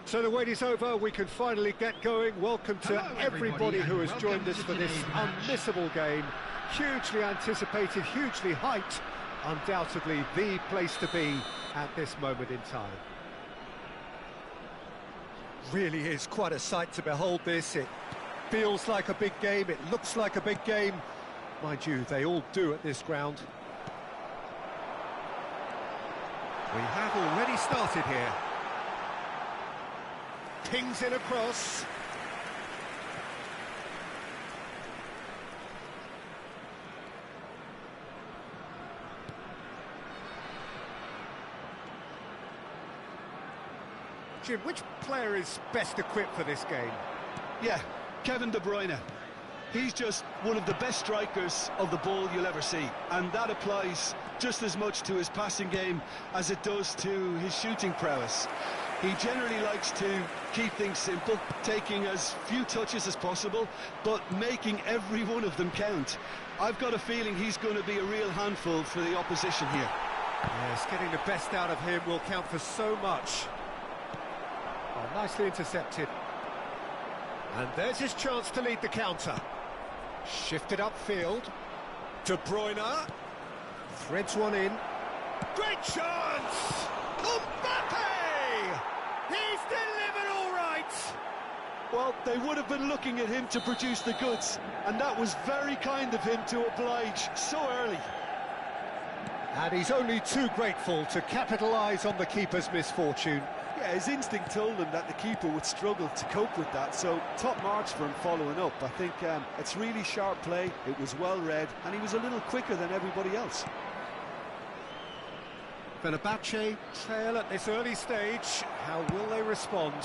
So the wait is over, we can finally get going. Welcome to everybody who has joined us for this unmissable game. Hugely anticipated, hugely hyped. Undoubtedly the place to be at this moment in time. Really is quite a sight to behold this. It feels like a big game, it looks like a big game. Mind you, they all do at this ground. We have already started here. Pings in across. Jim, which player is best equipped for this game? Yeah, Kevin De Bruyne. He's just one of the best strikers of the ball you'll ever see, and that applies just as much to his passing game as it does to his shooting prowess. He generally likes to keep things simple, taking as few touches as possible, but making every one of them count. I've got a feeling he's going to be a real handful for the opposition here. Yes, getting the best out of him will count for so much. Oh, nicely intercepted. And there's his chance to lead the counter. Shifted upfield. De Bruyne. Threads one in. Great chance! Mbappe! He's delivered all right! Well, they would have been looking at him to produce the goods, and that was very kind of him to oblige so early. And he's only too grateful to capitalise on the keeper's misfortune. Yeah, his instinct told him that the keeper would struggle to cope with that, so top marks for him following up. I think it's really sharp play, it was well read, and he was a little quicker than everybody else. Fenerbahce trail at this early stage. How will they respond?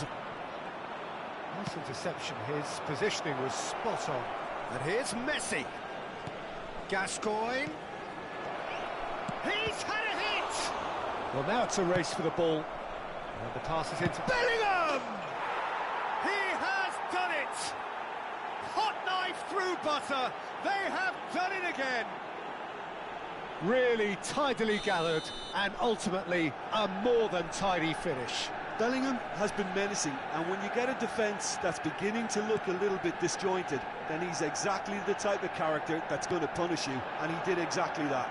Nice interception. His positioning was spot on. And here's Messi. Gascoigne. He's had a hit! Well, now it's a race for the ball. And the pass is into Bellingham! He has done it! Hot knife through butter. They have done it again. Really tidily gathered, and ultimately a more than tidy finish. Bellingham has been menacing, and when you get a defence that's beginning to look a little bit disjointed, then he's exactly the type of character that's going to punish you, and he did exactly that.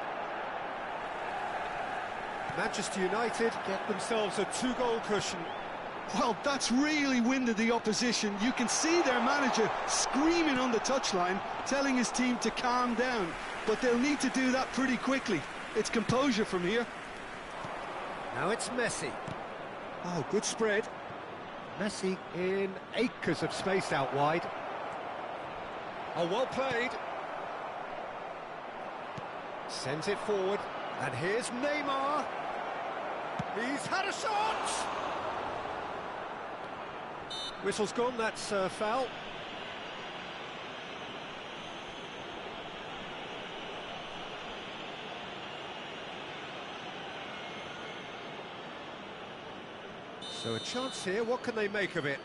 Manchester United get themselves a 2-goal cushion. Well, that's really winded the opposition. You can see their manager screaming on the touchline, telling his team to calm down. But they'll need to do that pretty quickly. It's composure from here. Now it's Messi. Oh, good spread. Messi in acres of space out wide. Oh, well played. Sends it forward. And here's Neymar. He's had a shot! Whistle's gone, that's a foul. So a chance here, what can they make of it?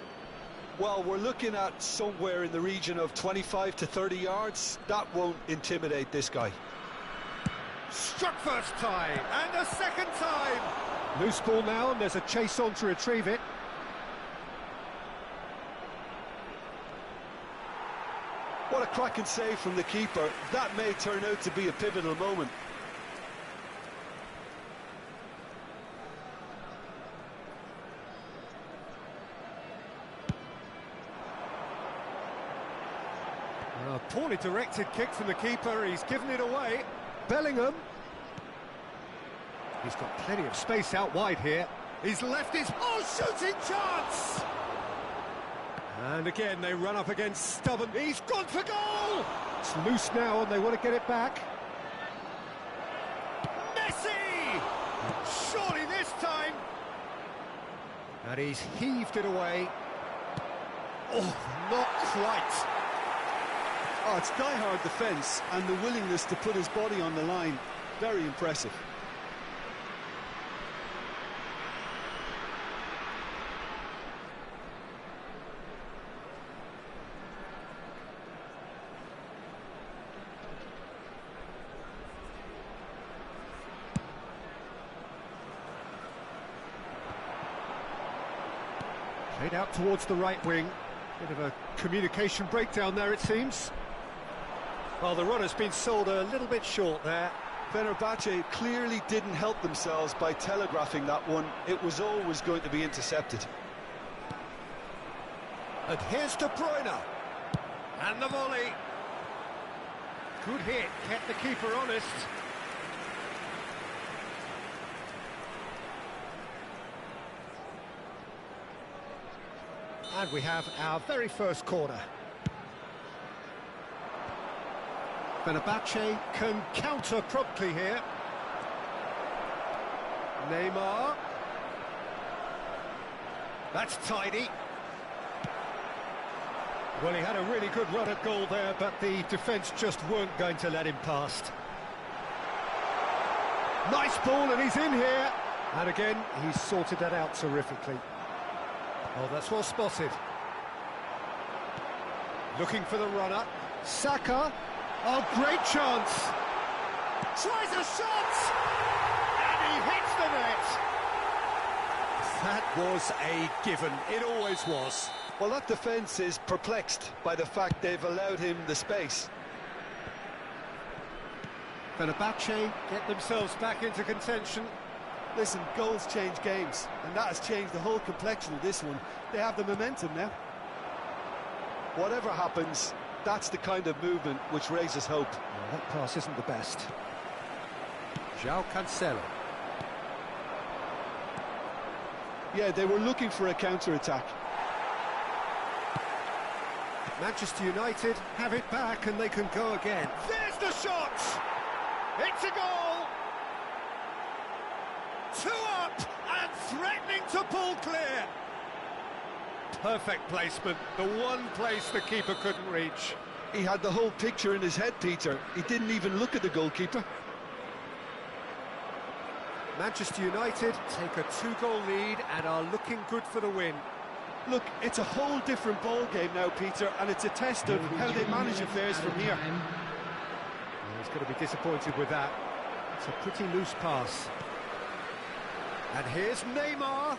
Well, we're looking at somewhere in the region of 25 to 30 yards. That won't intimidate this guy. Struck first time, and a second time! Loose ball now, and there's a chase on to retrieve it. What a cracking save from the keeper. That may turn out to be a pivotal moment. A poorly directed kick from the keeper, he's given it away. Bellingham. He's got plenty of space out wide here. He's left his... Oh, shooting chance! And again, they run up against stubborn... He's gone for goal! It's loose now, and they want to get it back. Messi! Surely this time! And he's heaved it away. Oh, not quite. Oh, it's die-hard defence, and the willingness to put his body on the line. Very impressive. Played out towards the right wing. Bit of a communication breakdown there, it seems. Well, the runner's been sold a little bit short there. Fenerbahce clearly didn't help themselves by telegraphing that one. It was always going to be intercepted. And here's De Bruyne. And the volley. Good hit, kept the keeper honest. And we have our very first corner. Fenerbahce can counter promptly here. Neymar. That's tidy. Well, he had a really good run at goal there, but the defence just weren't going to let him past. Nice ball, and he's in here. And again, he's sorted that out terrifically. Oh, that's well spotted. Looking for the runner. Saka. Oh, great chance. Tries a shot. And he hits the net. That was a given. It always was. Well, that defence is perplexed by the fact they've allowed him the space. Fenerbahce get themselves back into contention. Listen, goals change games, and that has changed the whole complexion of this one. They have the momentum now. Whatever happens, that's the kind of movement which raises hope. Well, that pass isn't the best. João Cancelo. Yeah, they were looking for a counter-attack. Manchester United have it back and they can go again. There's the shot! It's a goal! 2 up and threatening to pull clear. Perfect placement, the one place the keeper couldn't reach. He had the whole picture in his head, Peter. He didn't even look at the goalkeeper. Manchester United take a 2-goal lead and are looking good for the win. Look, it's a whole different ball game now, Peter, and it's a test of how they manage affairs from here. Well, he's going to be disappointed with that. It's a pretty loose pass. And here's Neymar.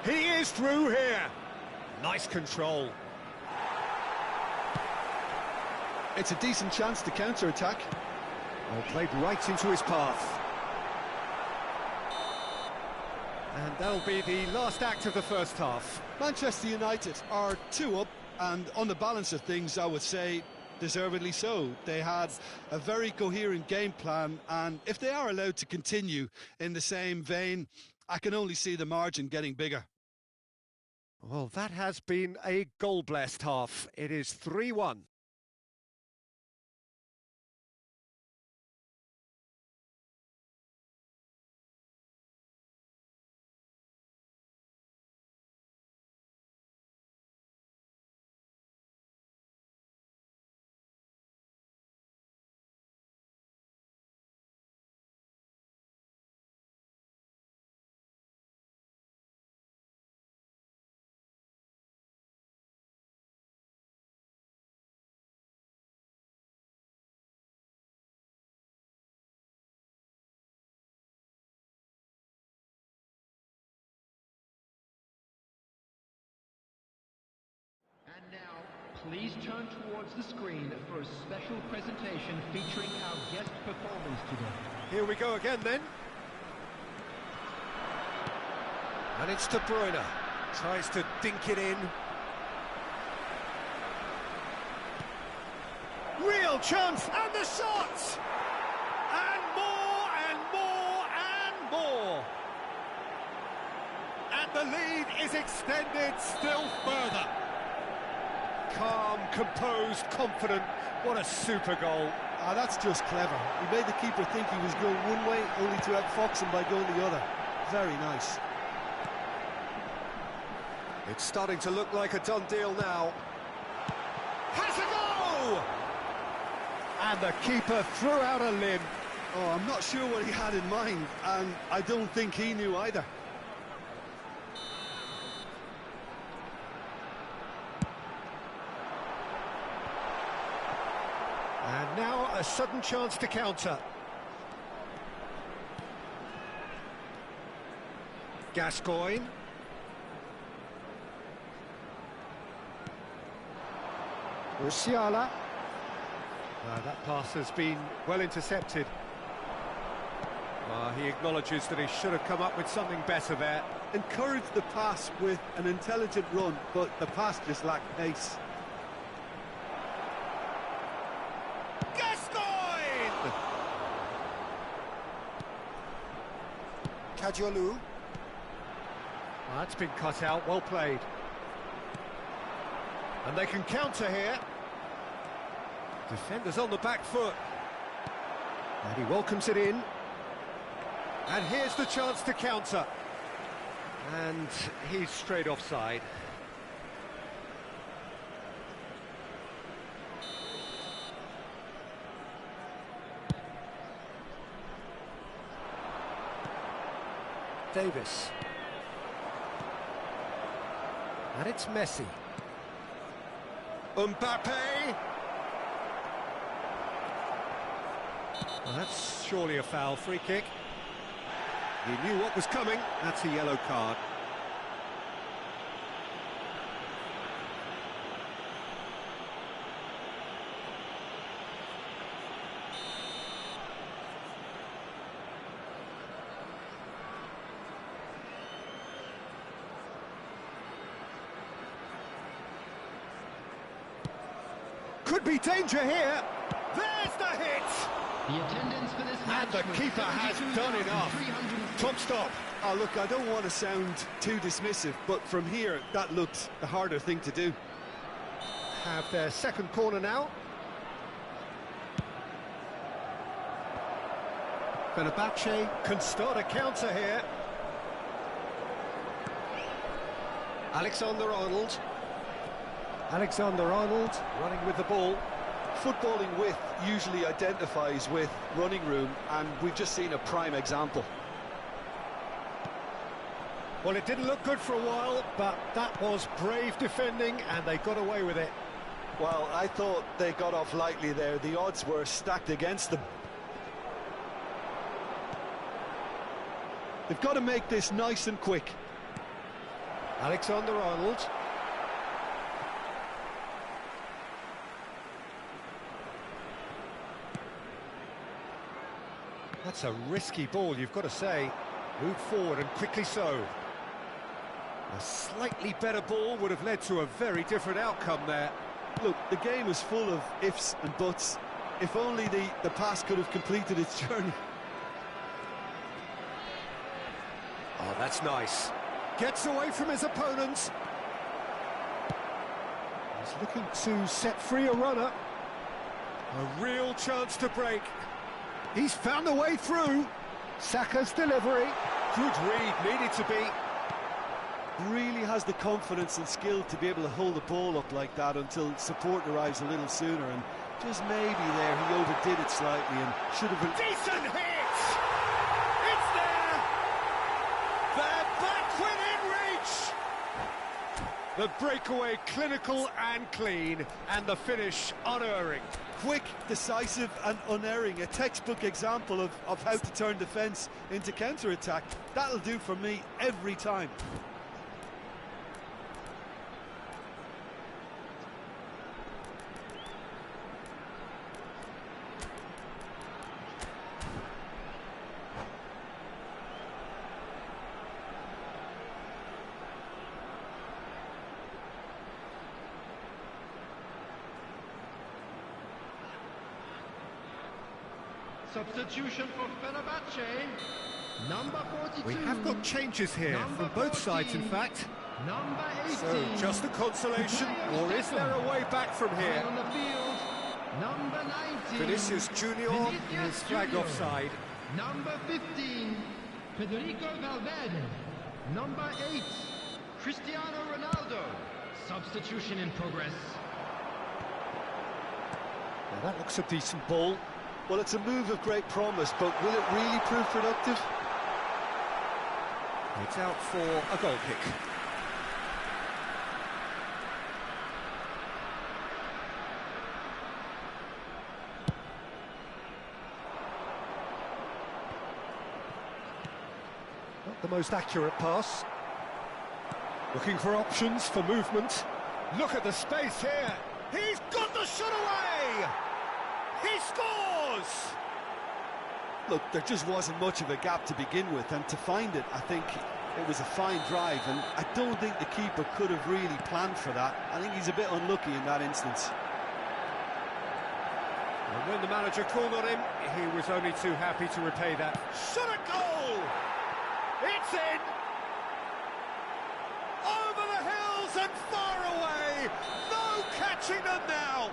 He is through here. Nice control. It's a decent chance to counter-attack. Well, played right into his path. And that'll be the last act of the first half. Manchester United are 2 up, and on the balance of things, I would say, deservedly so. They had a very coherent game plan, and if they are allowed to continue in the same vein, I can only see the margin getting bigger. Well, that has been a goal-blessed half. It is 3-1. And now, please turn towards the screen for a special presentation featuring our guest performers today. Here we go again then. And it's De Bruyne. Tries to dink it in. Real chance, and the shot! And more, and more, and more! And the lead is extended still further. Calm, composed, confident. What a super goal. Ah, that's just clever. He made the keeper think he was going one way, only to outfox him by going the other. Very nice. It's starting to look like a done deal now. Has a go! And the keeper threw out a limb. Oh, I'm not sure what he had in mind, and I don't think he knew either. And now a sudden chance to counter. Gascoigne. Musiala. That pass has been well intercepted. He acknowledges that he should have come up with something better there. Encouraged the pass with an intelligent run, but the pass just lacked pace. Gascoigne! Kadiolu. That's been cut out, well played. And they can counter here. Defenders on the back foot. And he welcomes it in. And here's the chance to counter. And he's straight offside. Davis. And it's Messi. Mbappe. Well, that's surely a foul. Free kick. He knew what was coming. That's a yellow card. Could be danger here. There's the hit. The attendance for this match. And the keeper has done enough. Top stop. Oh, look, I don't want to sound too dismissive, but from here, that looked the harder thing to do. Have their second corner now. Fenerbahce can start a counter here. Alexander-Arnold. Alexander-Arnold running with the ball. Footballing width usually identifies with running room, and we've just seen a prime example. Well, it didn't look good for a while, but that was brave defending, and they got away with it. Well, I thought they got off lightly there. The odds were stacked against them. They've got to make this nice and quick. Alexander-Arnold. That's a risky ball, you've got to say. Move forward, and quickly so. A slightly better ball would have led to a very different outcome there. Look, the game is full of ifs and buts. If only the pass could have completed its journey. Oh, that's nice. Gets away from his opponents. He's looking to set free a runner. A real chance to break. He's found a way through. Saka's delivery. Good read, needed to be. Really has the confidence and skill to be able to hold the ball up like that until support arrives a little sooner, and just maybe there he overdid it slightly and should have been... Decent hit! It's there! They're back within reach! The breakaway clinical and clean, and the finish unerring. Quick, decisive and unerring, a textbook example of how to turn defence into counter-attack. That'll do for me every time. Substitution for Fenerbahce. Number 42. We have got changes here from both sides, in fact. Number 18. So, just a consolation, or is there a way back from here? On the field. Number 19. Vinicius Junior is flagged offside. Number 15. Federico Valverde. Number 8. Cristiano Ronaldo. Substitution in progress. Now that looks a decent ball. Well, it's a move of great promise, but will it really prove productive? It's out for a goal kick. Not the most accurate pass. Looking for options for movement. Look at the space here. He's got the shot away! He scores! Look, there just wasn't much of a gap to begin with, and to find it, I think it was a fine drive, and I don't think the keeper could have really planned for that. I think he's a bit unlucky in that instance. And when the manager called on him, he was only too happy to repay that. Shot a goal! It's in! Over the hills and far away! No catching them now!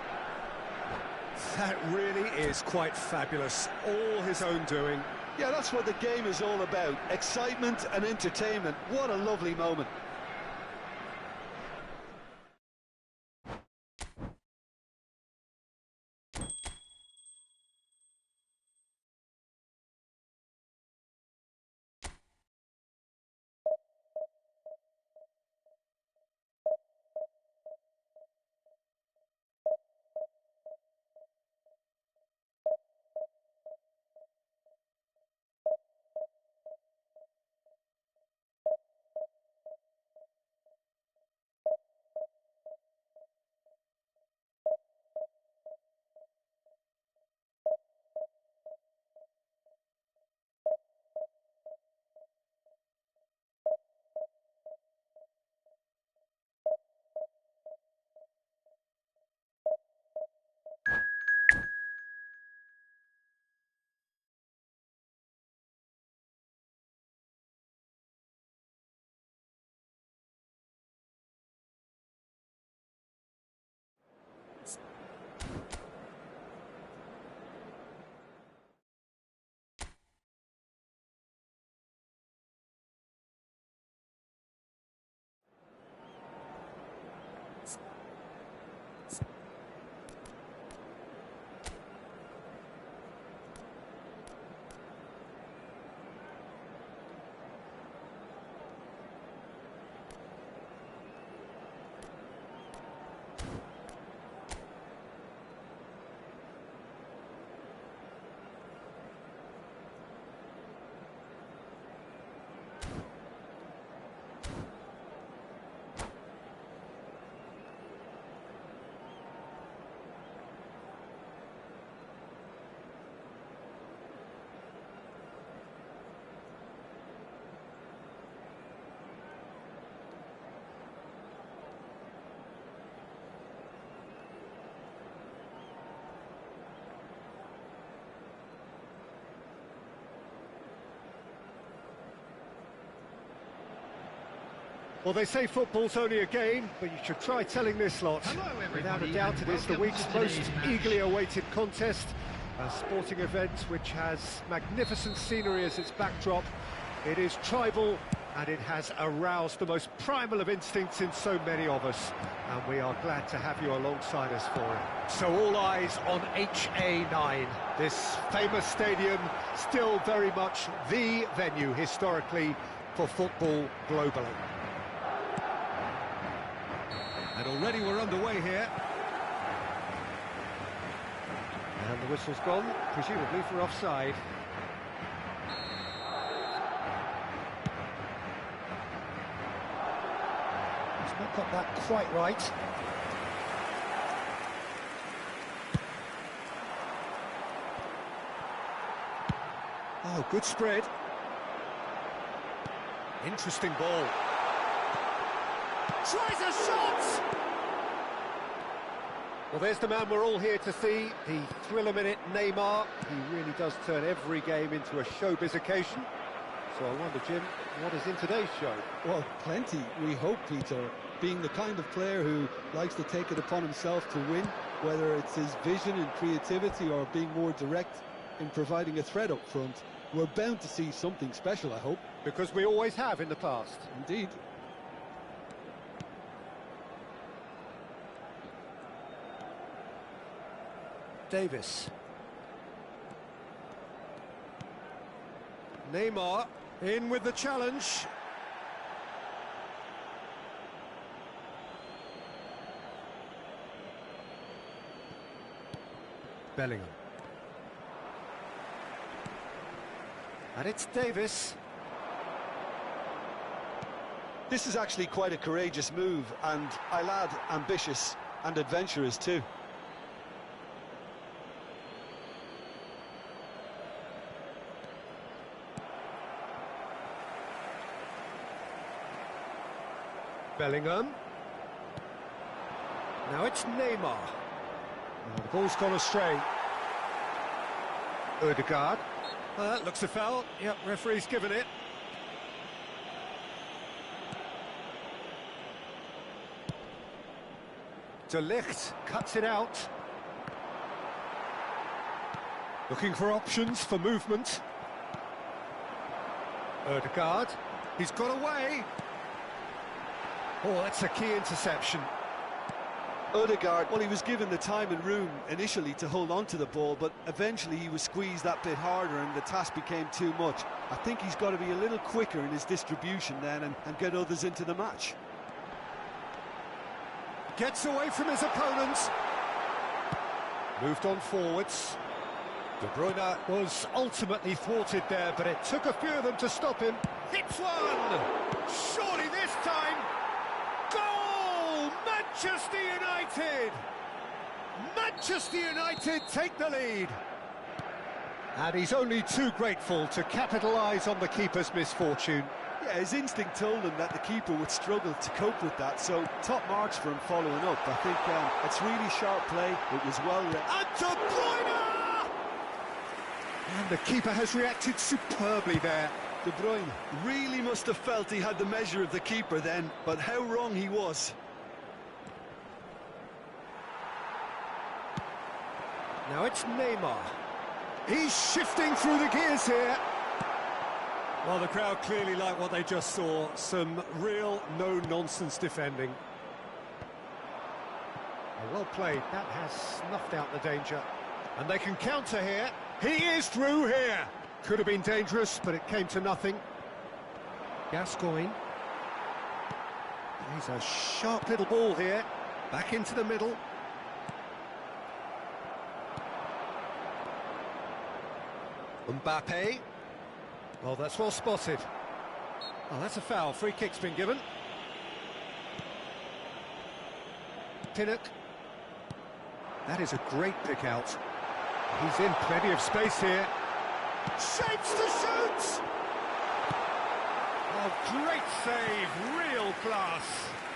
That really is quite fabulous. All his own doing. Yeah, that's what the game is all about. Excitement and entertainment. What a lovely moment. Well, they say football's only a game, but you should try telling this lot. Without a doubt, it is the week's most eagerly awaited contest, a sporting event which has magnificent scenery as its backdrop. It is tribal, and it has aroused the most primal of instincts in so many of us, and we are glad to have you alongside us for it. So all eyes on HA9, this famous stadium, still very much the venue historically for football globally. And already we're underway here. And the whistle's gone, presumably for offside. He's not got that quite right. Oh, good spread. Interesting ball. Tries a shot! Well, there's the man we're all here to see, the thriller-minute Neymar. He really does turn every game into a showbiz occasion. So I wonder, Jim, what is in today's show? Well, plenty, we hope, Peter. Being the kind of player who likes to take it upon himself to win, whether it's his vision and creativity or being more direct in providing a threat up front, we're bound to see something special, I hope. Because we always have in the past. Indeed. Davis. Neymar in with the challenge. Bellingham. And it's Davis. This is actually quite a courageous move, and I'll add ambitious. and adventurous too. Bellingham. Now it's Neymar. Oh, the ball's gone astray. Odegaard. Looks a foul. Yep, referee's given it. De Ligt cuts it out. Looking for options for movement. Odegaard. He's got away. Oh, that's a key interception. Odegaard, well, he was given the time and room initially to hold on to the ball, but eventually he was squeezed that bit harder and the task became too much. I think he's got to be a little quicker in his distribution then and get others into the match. Gets away from his opponents. Moved on forwards. De Bruyne was ultimately thwarted there, but it took a few of them to stop him. Hits one! Surely this time! Goal! Manchester United! Manchester United take the lead. And he's only too grateful to capitalise on the keeper's misfortune. Yeah, his instinct told him that the keeper would struggle to cope with that, so top marks for him following up. I think it's really sharp play, it was well read. And De Bruyne! And the keeper has reacted superbly there. De Bruyne really must have felt he had the measure of the keeper then, but how wrong he was. Now it's Neymar. He's shifting through the gears here. Well, the crowd clearly like what they just saw. Some real no-nonsense defending. Well played. That has snuffed out the danger. And they can counter here. He is through here. Could have been dangerous, but it came to nothing. Gascoigne. He's a sharp little ball here. Back into the middle. Mbappe. Oh, that's well spotted. Oh, that's a foul. Free kick's been given. Pinnock. That is a great pick out. He's in plenty of space here. Shapes to shoot! Oh, great save. Real class.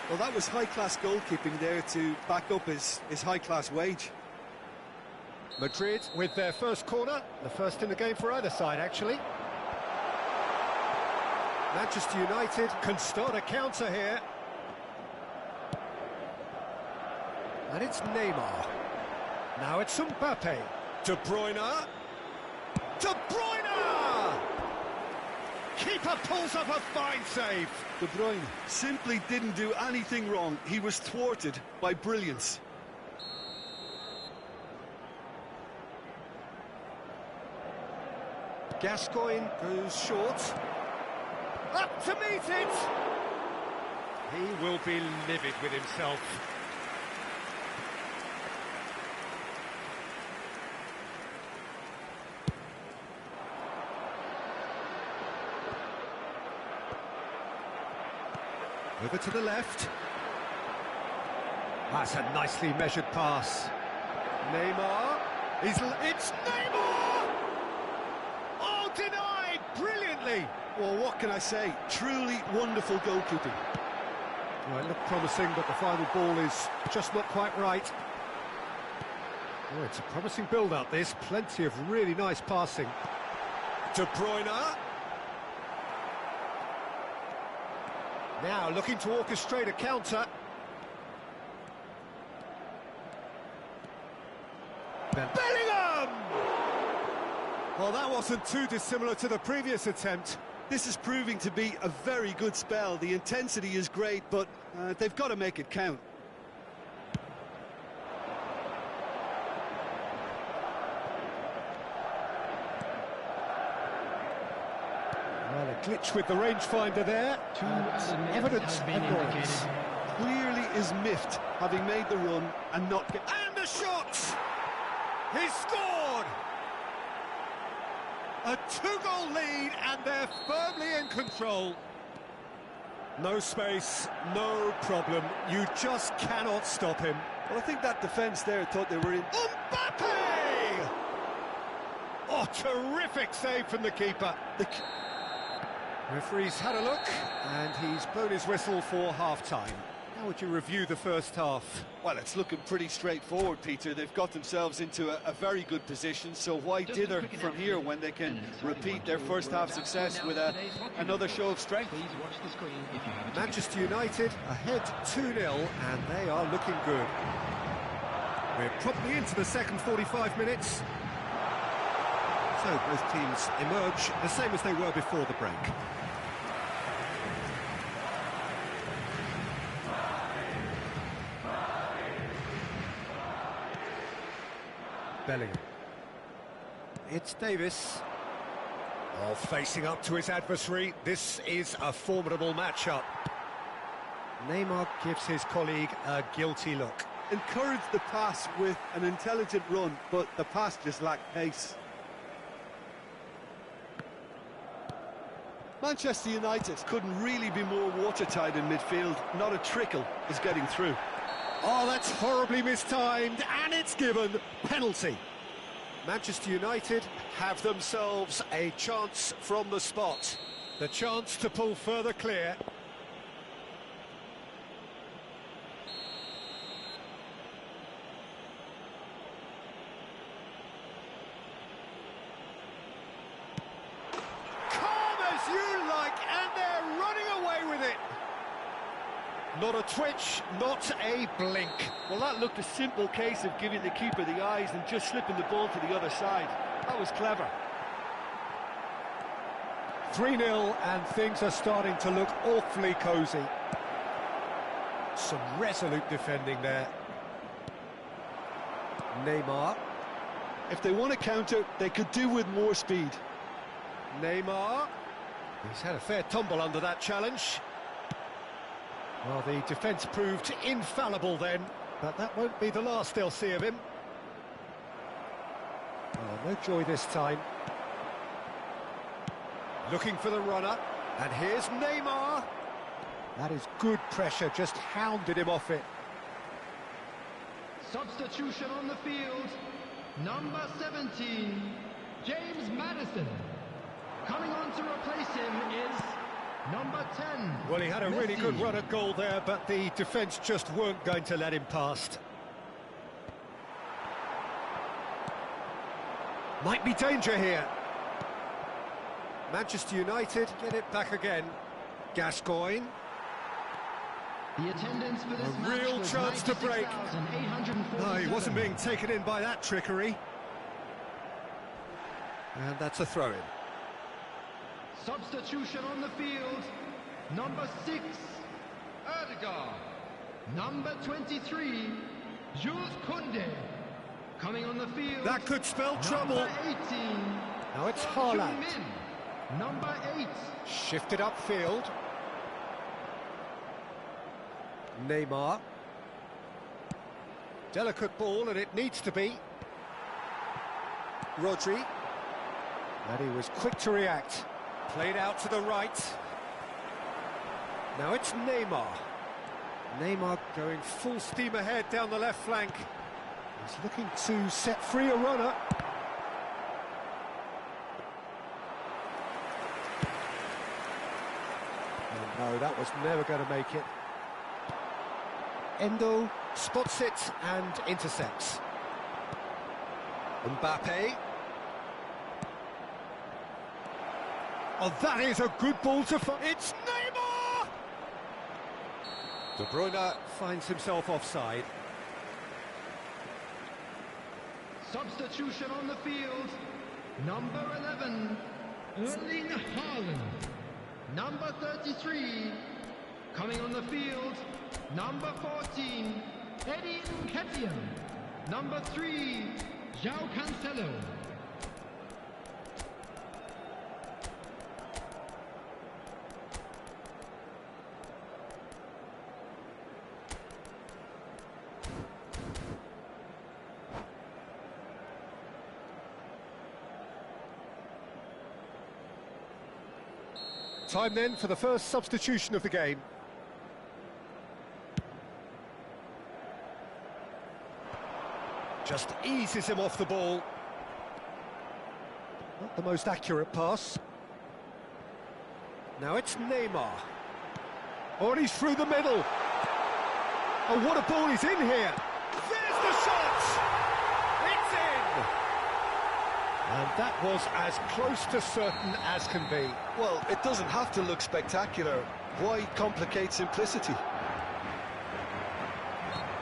Well, that was high-class goalkeeping there to back up his high-class wage. Madrid with their first corner. The first in the game for either side, actually. Manchester United can start a counter here. And it's Neymar. Now it's Mbappe. De Bruyne. De Bruyne! Keeper pulls up a fine save. De Bruyne simply didn't do anything wrong. He was thwarted by brilliance. Gascoigne goes short. Up to meet it! He will be livid with himself. Over to the left. That's a nicely measured pass. Neymar. It's Neymar! Oh, denied brilliantly. Well, what can I say? Truly wonderful goalkeeping. Well, it looked promising, but the final ball is just not quite right. Oh, it's a promising build-up, this. Plenty of really nice passing. De Bruyne. Now looking to orchestrate a counter. Bellingham! Well, that wasn't too dissimilar to the previous attempt. This is proving to be a very good spell. The intensity is great, but they've got to make it count. Well, a glitch with the rangefinder there. Evidence of noise. Clearly is miffed, having made the run and not get... And the shot! He's scored! A two-goal lead, and they're firmly in control. No space, no problem. You just cannot stop him. Well, I think that defence there thought they were in. Mbappe! Oh, terrific save from the keeper. Referee's had a look, and he's blown his whistle for half-time. How would you review the first half? Well, it's looking pretty straightforward, Peter. They've got themselves into a very good position, so why dither from here when they can repeat their first half success with another show of strength? Manchester United ahead 2-0, and they are looking good. We're probably into the second 45 minutes. So both teams emerge the same as they were before the break. Bellingham. It's Davis. Oh, facing up to his adversary. This is a formidable matchup. Neymar gives his colleague a guilty look. Encouraged the pass with an intelligent run, but the pass just lacked pace. Manchester United couldn't really be more watertight in midfield. Not a trickle is getting through. Oh, that's horribly mistimed, and it's given. Penalty. Manchester United have themselves a chance from the spot. The chance to pull further clear. Not a twitch, not a blink. Well, that looked a simple case of giving the keeper the eyes and just slipping the ball to the other side. That was clever. 3-0, and things are starting to look awfully cosy. Some resolute defending there. Neymar. If they want to counter, they could do with more speed. Neymar. He's had a fair tumble under that challenge. Well, the defence proved infallible then, but that won't be the last they'll see of him. Oh, no joy this time. Looking for the runner, and here's Neymar. That is good pressure, just hounded him off it. Substitution on the field, number 17, James Maddison. Coming on to replace him is number 10. Well, he had a really good run at goal there, but the defence just weren't going to let him past. Might be danger here. Manchester United get it back again. Gascoigne. The attendance for this a real chance to break. No, he wasn't being taken in by that trickery. And that's a throw-in. Substitution on the field, number 6, Erdegaard. Number 23, Jules Koundé. Coming on the field, that could spell trouble. Number 18, now it's Haaland. Number 8. Shifted upfield. Neymar. Delicate ball, and it needs to be. Rodri. And he was quick to react. Played out to the right. Now it's Neymar. Neymar going full steam ahead down the left flank. He's looking to set free a runner. Oh no, that was never going to make it. Endo spots it and intercepts. Mbappe. Oh, that is a good ball to find. It's Neymar! De Bruyne finds himself offside. Substitution on the field, number 11, Erling Haaland. Number 33, coming on the field, number 14, Eddie Nketiah. Number 3, João Cancelo. Time then for the first substitution of the game. Just eases him off the ball. Not the most accurate pass. Now it's Neymar. Oh, and he's through the middle. Oh, what a ball he's in here. There's the shot! It's in! And that was as close to certain as can be. Well, it doesn't have to look spectacular. Why complicate simplicity?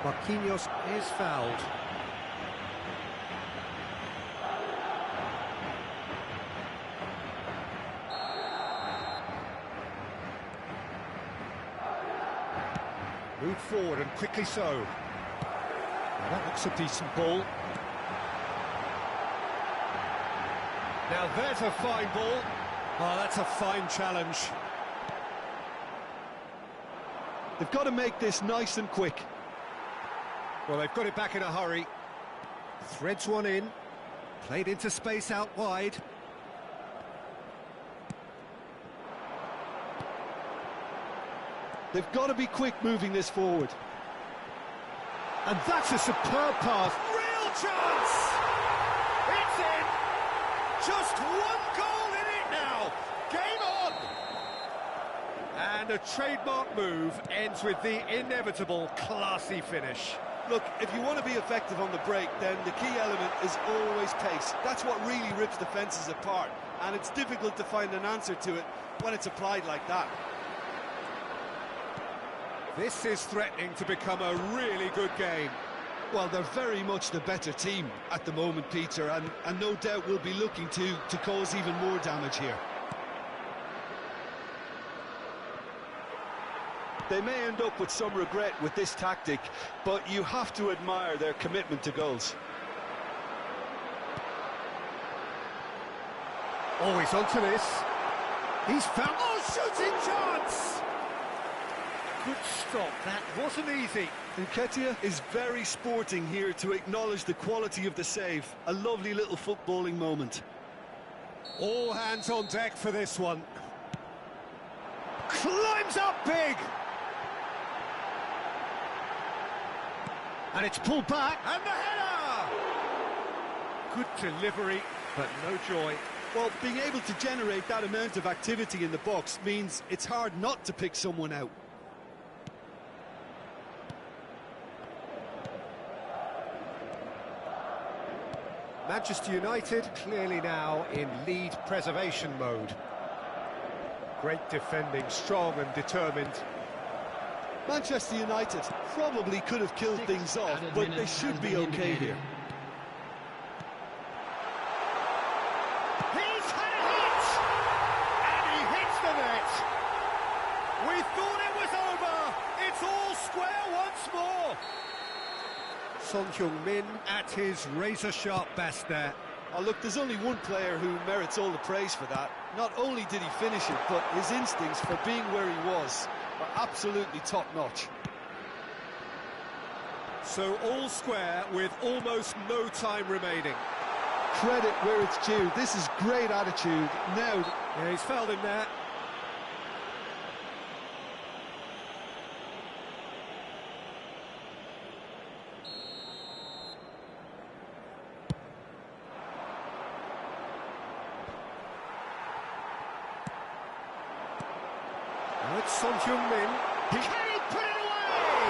Marquinhos is fouled. Move forward, and quickly so. Now that looks a decent ball. Now there's a fine ball. Oh, that's a fine challenge. They've got to make this nice and quick. Well, they've got it back in a hurry. Threads one in. Played into space out wide. They've got to be quick moving this forward. And that's a superb pass. Real chance! It's in! Just one goal in it now! Game on! And a trademark move ends with the inevitable classy finish. Look, if you want to be effective on the break, then the key element is always pace. That's what really rips defences apart, and it's difficult to find an answer to it when it's applied like that. This is threatening to become a really good game. Well, they're very much the better team at the moment, Peter, and no doubt will be looking to cause even more damage here. They may end up with some regret with this tactic, but you have to admire their commitment to goals. Oh, he's onto this. He's found... Oh, shooting chance! Good stop, that wasn't easy. Nketiah is very sporting here to acknowledge the quality of the save. A lovely little footballing moment. All hands on deck for this one. Climbs up big! And it's pulled back, and the header! Good delivery, but no joy. Well, being able to generate that amount of activity in the box means it's hard not to pick someone out. Manchester United clearly now in lead preservation mode. Great defending, strong and determined. Manchester United probably could have killed things off, but they should be okay here. He's had a hit! And he hits the net! We thought it was over! It's all square once more! Son Heung-min at his razor-sharp best there. Oh, look, there's only one player who merits all the praise for that. Not only did he finish it, but his instincts for being where he was were absolutely top-notch. So all square with almost no time remaining. Credit where it's due. This is great attitude. Now... Yeah, he's fouled him there. Now it's Son Heung-min. Can he put it away?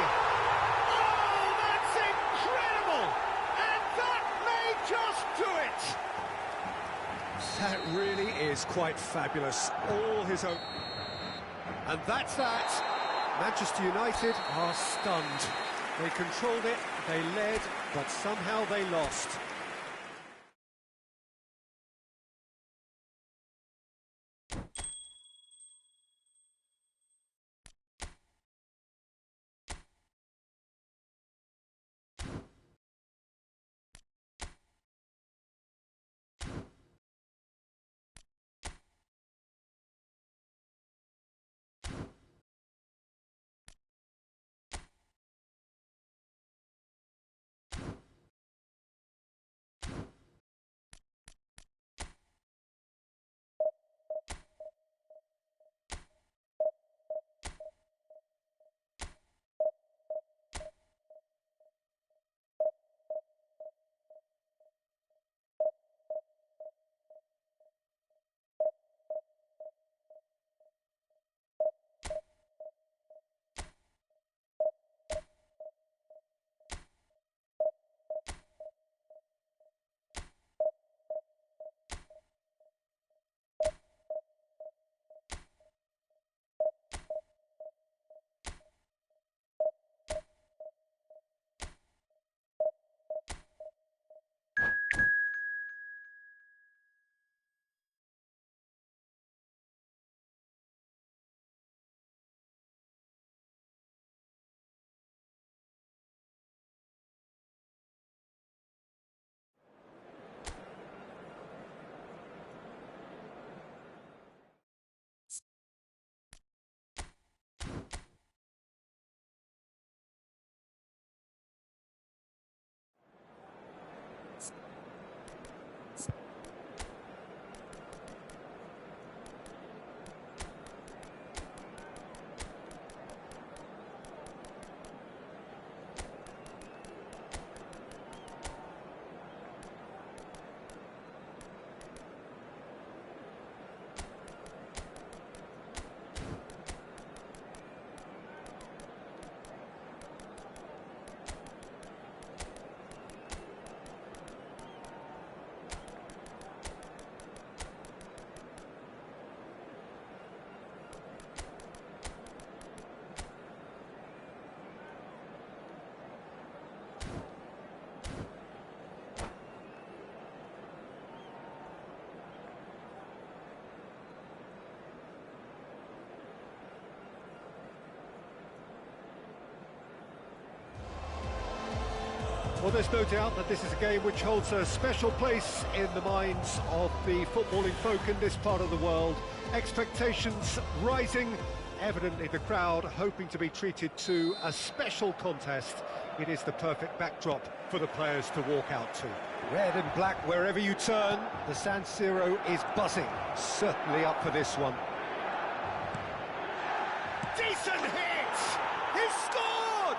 Oh, that's incredible! And that may just do it! That really is quite fabulous. All his own. And that's that. Manchester United are stunned. They controlled it, they led, but somehow they lost. Well, there's no doubt that this is a game which holds a special place in the minds of the footballing folk in this part of the world. Expectations rising, evidently the crowd hoping to be treated to a special contest. It is the perfect backdrop for the players to walk out to. Red and black wherever you turn, the San Siro is buzzing. Certainly up for this one. Decent hit! He's scored!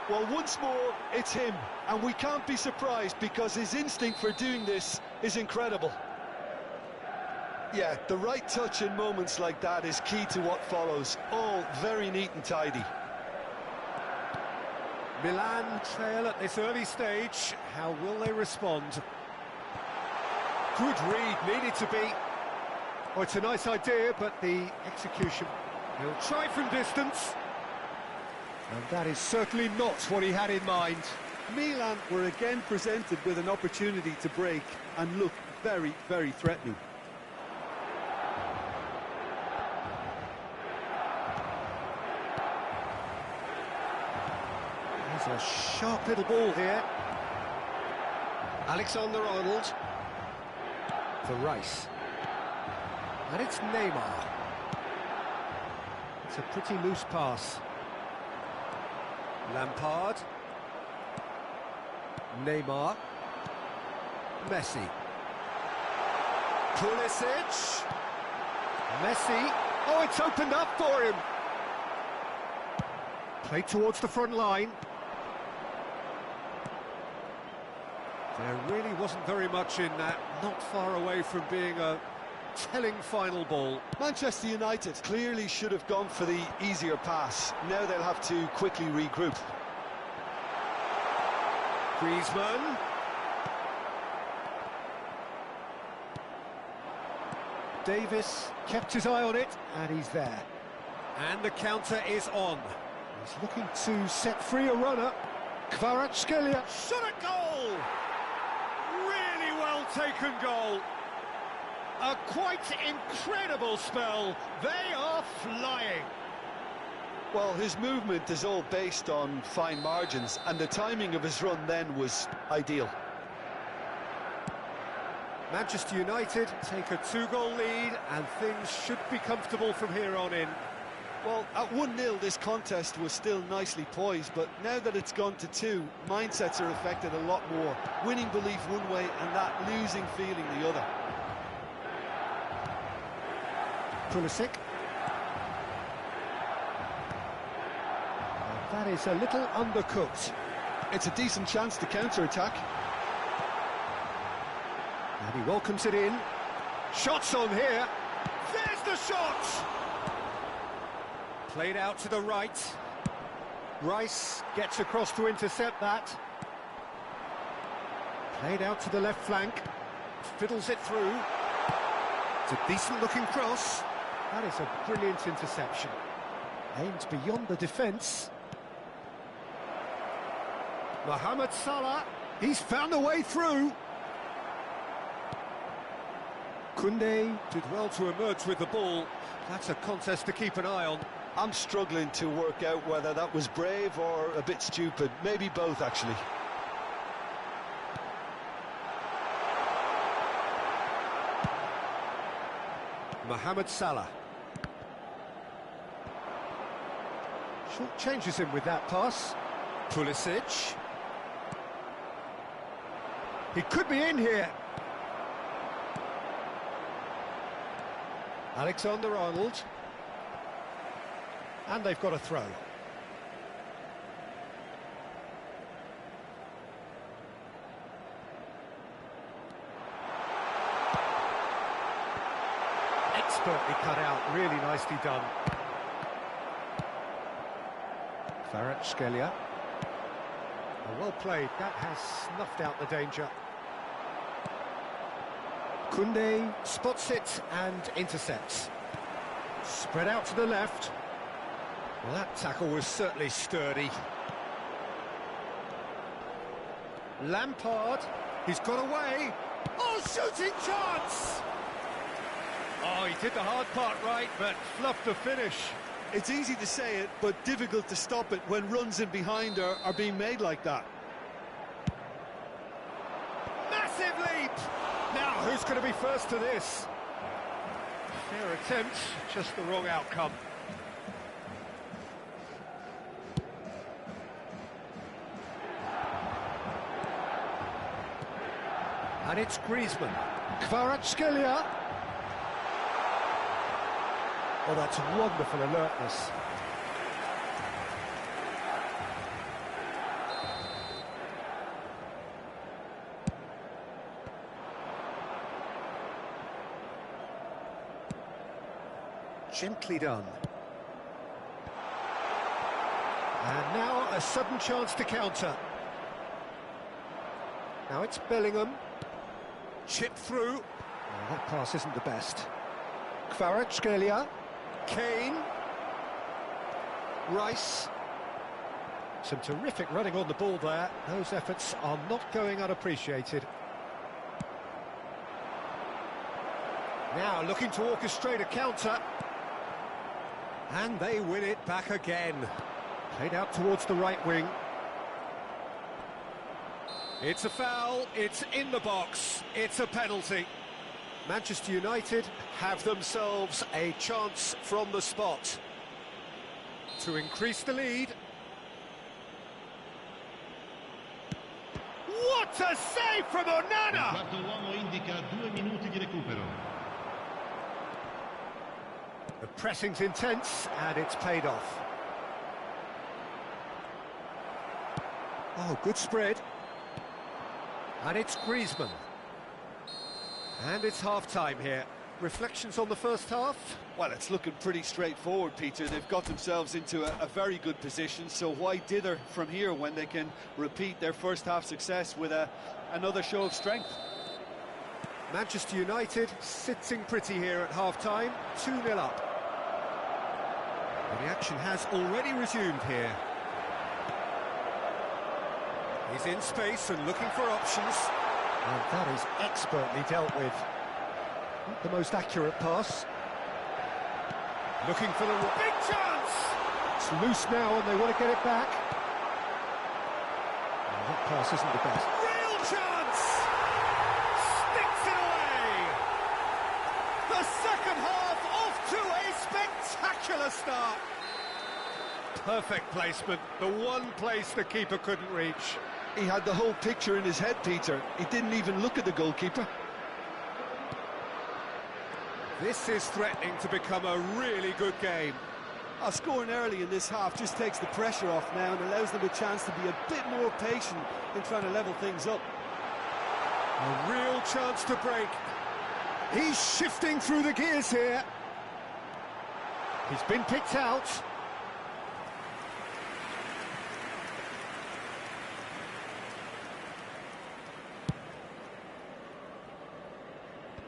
Well, once more, it's him, and we can't be surprised because his instinct for doing this is incredible. Yeah, the right touch in moments like that is key to what follows. All very neat and tidy. Milan trail at this early stage. How will they respond? Good read, needed to be. Oh, it's a nice idea, but the execution. He'll try from distance. And that is certainly not what he had in mind. Milan were again presented with an opportunity to break and look very, very threatening. There's a sharp little ball here. Alexander-Arnold for Rice. And it's Neymar. It's a pretty loose pass. Lampard. Neymar. Messi. Pulisic. Messi. Oh, it's opened up for him. Played towards the front line. There really wasn't very much in that, not far away from being a telling final ball. Manchester United clearly should have gone for the easier pass. Now they'll have to quickly regroup. Griezmann. Davis kept his eye on it, and he's there. And the counter is on. He's looking to set free a runner. Kvaratskhelia. Shot at goal! Really well taken goal. A quite incredible spell. They are flying. Well, his movement is all based on fine margins, and the timing of his run then was ideal. Manchester United take a 2-goal lead, and things should be comfortable from here on in. Well, at 1-0, this contest was still nicely poised, but now that it's gone to 2, mindsets are affected a lot more. Winning belief one way and that losing feeling the other. Pulisic. That is a little undercooked. It's a decent chance to counter-attack. And he welcomes it in. Shots on here. There's the shot! Played out to the right. Rice gets across to intercept that. Played out to the left flank. Fiddles it through. It's a decent-looking cross. That is a brilliant interception. Aimed beyond the defence. Mohamed Salah. He's found a way through. Koundé did well to emerge with the ball. That's a contest to keep an eye on. I'm struggling to work out whether that was brave or a bit stupid. Maybe both, actually. Mohamed Salah. Short changes him with that pass. Pulisic. He could be in here. Alexander-Arnold. And they've got a throw. Expertly cut out, really nicely done. Kvaratskhelia. Well played, that has snuffed out the danger. Koundé spots it and intercepts. Spread out to the left. Well, that tackle was certainly sturdy. Lampard, he's got away. Oh, shooting chance! Oh, he did the hard part right, but fluffed the finish. It's easy to say it, but difficult to stop it when runs in behind are being made like that. who's going to be first to this? Fair attempt, just the wrong outcome. And it's Griezmann. Kvaratskhelia. Oh, that's wonderful alertness. Gently done. And now a sudden chance to counter. Now it's Bellingham. Chip through. Oh, that pass isn't the best. Kvaratskhelia. Kane. Rice. Some terrific running on the ball there. Those efforts are not going unappreciated. Now looking to orchestrate a counter. And they win it back again. Played out towards the right wing. It's a foul, it's in the box, it's a penalty. Manchester United have themselves a chance from the spot to increase the lead. What a save from Onana! Il quarto uomo indica 2 minuti di recupero. The pressing's intense and it's paid off. Oh, good spread. And it's Griezmann. And it's half-time here. Reflections on the first half? Well, it's looking pretty straightforward, Peter. They've got themselves into a very good position, so why dither from here when they can repeat their first half success with another show of strength? Manchester United sitting pretty here at half-time, 2-0 up. Well, the action has already resumed here. He's in space and looking for options. And that is expertly dealt with. Not the most accurate pass. Looking for the big chance! It's loose now and they want to get it back. Oh, that pass isn't the best. Real chance! Sticks it away! The second half off to a spectacular start. Perfect placement, the one place the keeper couldn't reach. He had the whole picture in his head, Peter. He didn't even look at the goalkeeper. This is threatening to become a really good game. Scoring early in this half just takes the pressure off now and allows them a chance to be a bit more patient in trying to level things up. A real chance to break. He's shifting through the gears here. He's been picked out.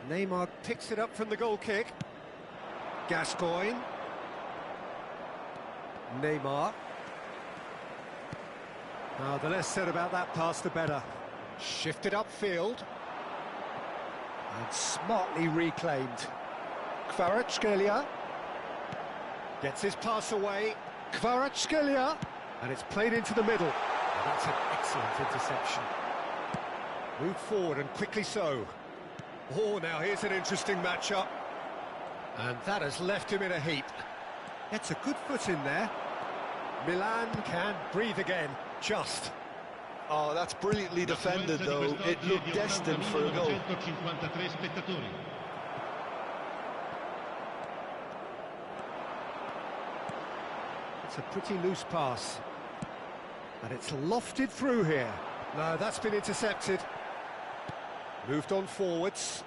Neymar picks it up from the goal kick. Gascoigne. Neymar. Now, the less said about that pass, the better. Shifted upfield. And smartly reclaimed. Kvaratskhelia. Gets his pass away. Kvaratskhelia. And it's played into the middle. And that's an excellent interception. Move forward and quickly so. Oh, now here's an interesting matchup. And that has left him in a heap. Gets a good foot in there. Milan can breathe again, just. Oh, that's brilliantly defended, though. It looked destined for a goal. It's a pretty loose pass. And it's lofted through here. No, that's been intercepted. Moved on forwards.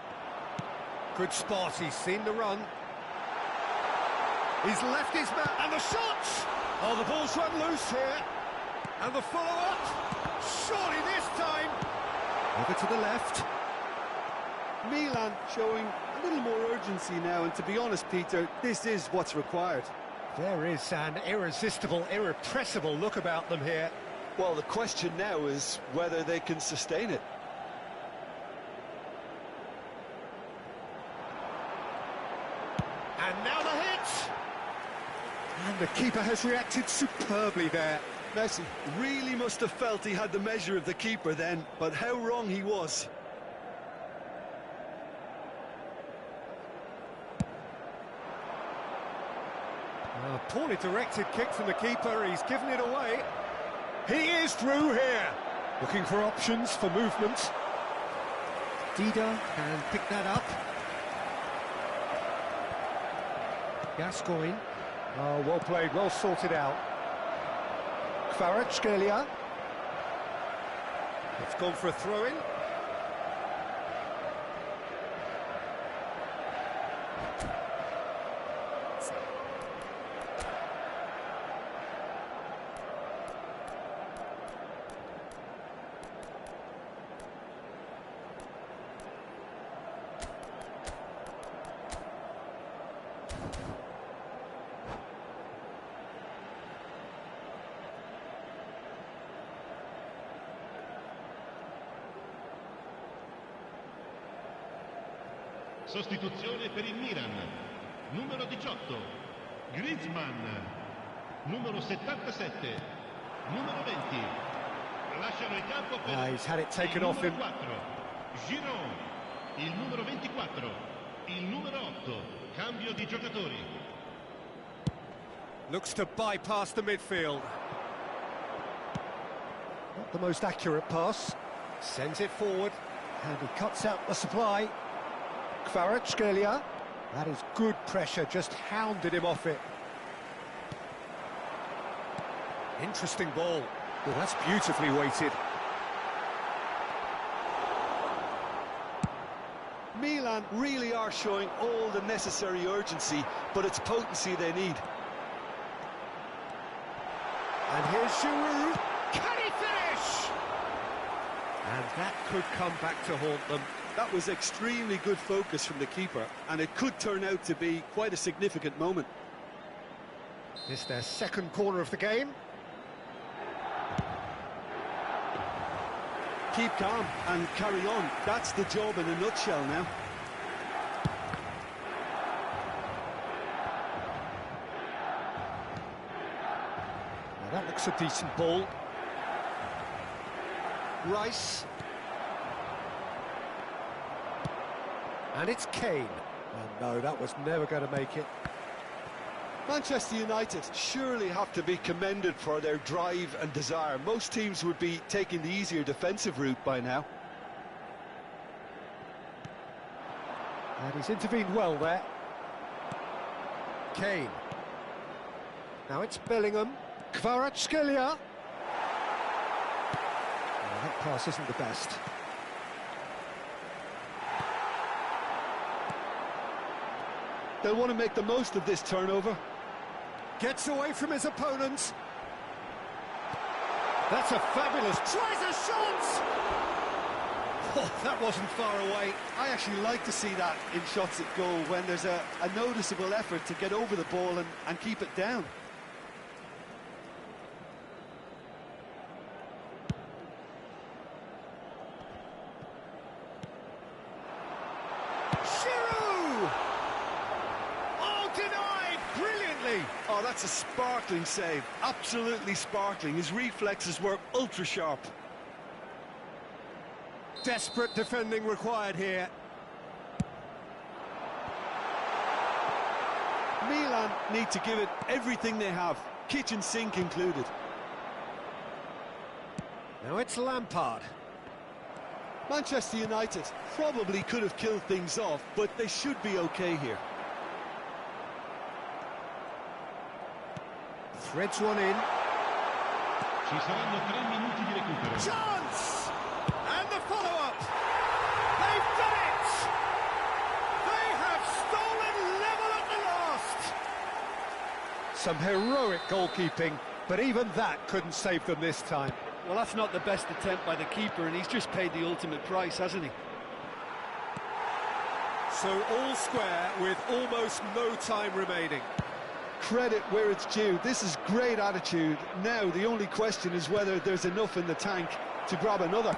Good spot, he's seen the run. He's left his man, and the shot! Oh, the ball's run loose here. And the follow-up. Surely this time. Over to the left. Milan showing a little more urgency now, and to be honest, Peter, this is what's required. There is an irresistible, irrepressible look about them here. Well, the question now is whether they can sustain it. And now the hit! And the keeper has reacted superbly there. Messi really must have felt he had the measure of the keeper then, but how wrong he was. Poorly directed kick from the keeper, he's given it away. He is through here. Looking for options for movement. Dida can pick that up. Gascoigne. Oh, well played, well sorted out. Kvaratskhelia. It's gone for a throw-in. Sostituzione per il Milan, numero 18, Griezmann, numero 77, numero 20, lasciano il campo per he's had it taken il off him. numero 4, Giroud, il numero 24, il numero 8, cambio di giocatori. Looks to bypass the midfield. Not the most accurate pass. Sends it forward, and he cuts out the supply. Kvaratskhelia. That is good pressure, just hounded him off it. Interesting ball. Well, that's beautifully weighted. Milan really are showing all the necessary urgency, but it's potency they need. And here's Giroud. Can he finish? And that could come back to haunt them. That was extremely good focus from the keeper, and it could turn out to be quite a significant moment. It's their second corner of the game. Keep calm and carry on. That's the job in a nutshell now. Now that looks a decent ball. Rice. And it's Kane. And no, that was never going to make it. Manchester United surely have to be commended for their drive and desire. Most teams would be taking the easier defensive route by now. And he's intervened well there. Kane. Now it's Bellingham. Kvaratskhelia. Oh, that pass isn't the best. They'll want to make the most of this turnover. Gets away from his opponents. That's a fabulous... Tries a shot! Oh, that wasn't far away. I actually like to see that in shots at goal, when there's a noticeable effort to get over the ball and keep it down. Oh, that's a sparkling save. Absolutely sparkling. His reflexes were ultra sharp. Desperate defending required here. Milan need to give it everything they have, kitchen sink included. Now it's Lampard. Manchester United probably could have killed things off, but they should be okay here. Threads one in. Ci saranno 3 minuti di recupero. Chance! And the follow-up! They've done it! They have stolen level at the last! Some heroic goalkeeping, but even that couldn't save them this time. Well, that's not the best attempt by the keeper, and he's just paid the ultimate price, hasn't he? So all square with almost no time remaining. Credit where it's due. This is great attitude. Now the only question is whether there's enough in the tank to grab another.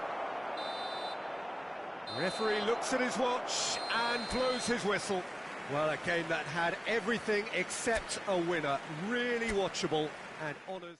Referee looks at his watch and blows his whistle. Well, a game that had everything except a winner. Really watchable and honours.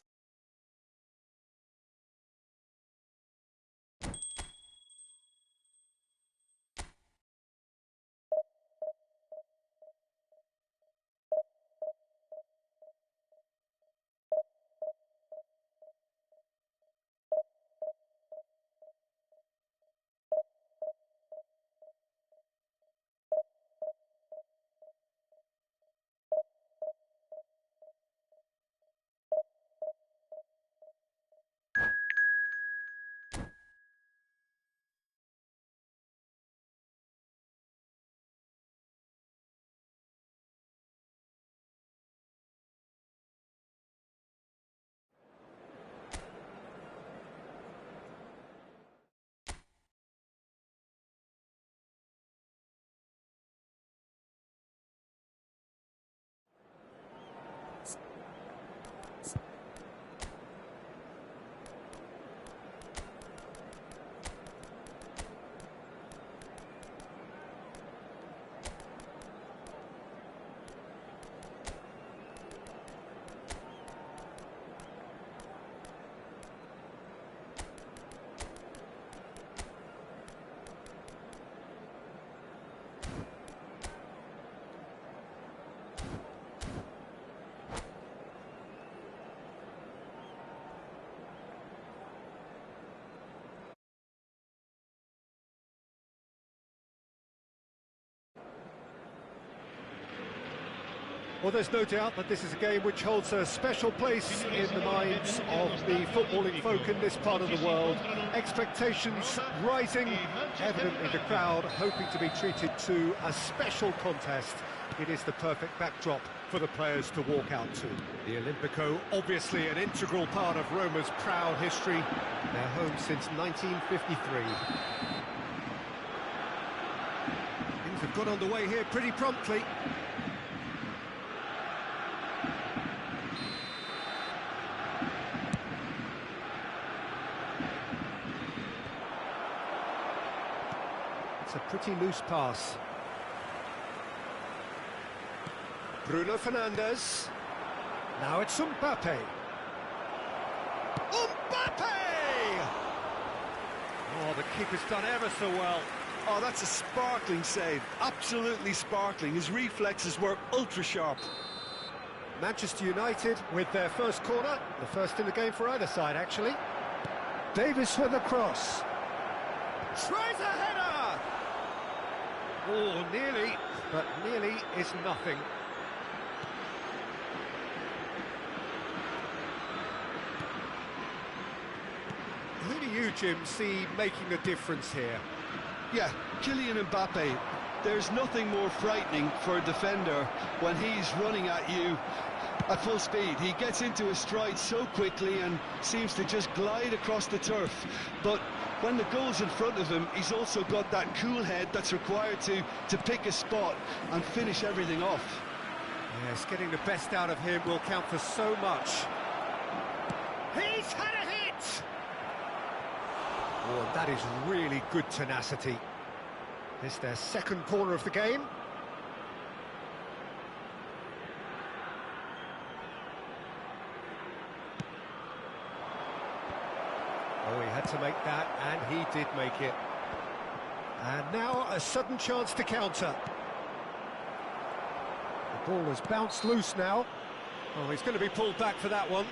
Well, there's no doubt that this is a game which holds a special place in the minds of the footballing folk in this part of the world. Expectations rising, evidently the crowd hoping to be treated to a special contest. It is the perfect backdrop for the players to walk out to. The Olimpico, obviously an integral part of Roma's proud history. Their home since 1953. Things have got underway here pretty promptly. It's a pretty loose pass. Bruno Fernandes. Now it's Mbappe. Mbappe! Oh, the keeper's done ever so well. Oh, that's a sparkling save. Absolutely sparkling. His reflexes were ultra-sharp. Manchester United with their first corner. The first in the game for either side, actually. Davis with the cross. Tries a header! Oh, nearly, but nearly is nothing. Who do you, Jim, see making the difference here? Yeah, Kylian Mbappe. There's nothing more frightening for a defender when he's running at you at full speed. He gets into his stride so quickly and seems to just glide across the turf. But when the goal's in front of him, he's also got that cool head that's required to pick a spot and finish everything off. Yes, getting the best out of him will count for so much. He's had a hit! Oh, that is really good tenacity. This is their second corner of the game. Oh, he had to make that, and he did make it. And now a sudden chance to counter. The ball has bounced loose now. Oh, he's going to be pulled back for that one.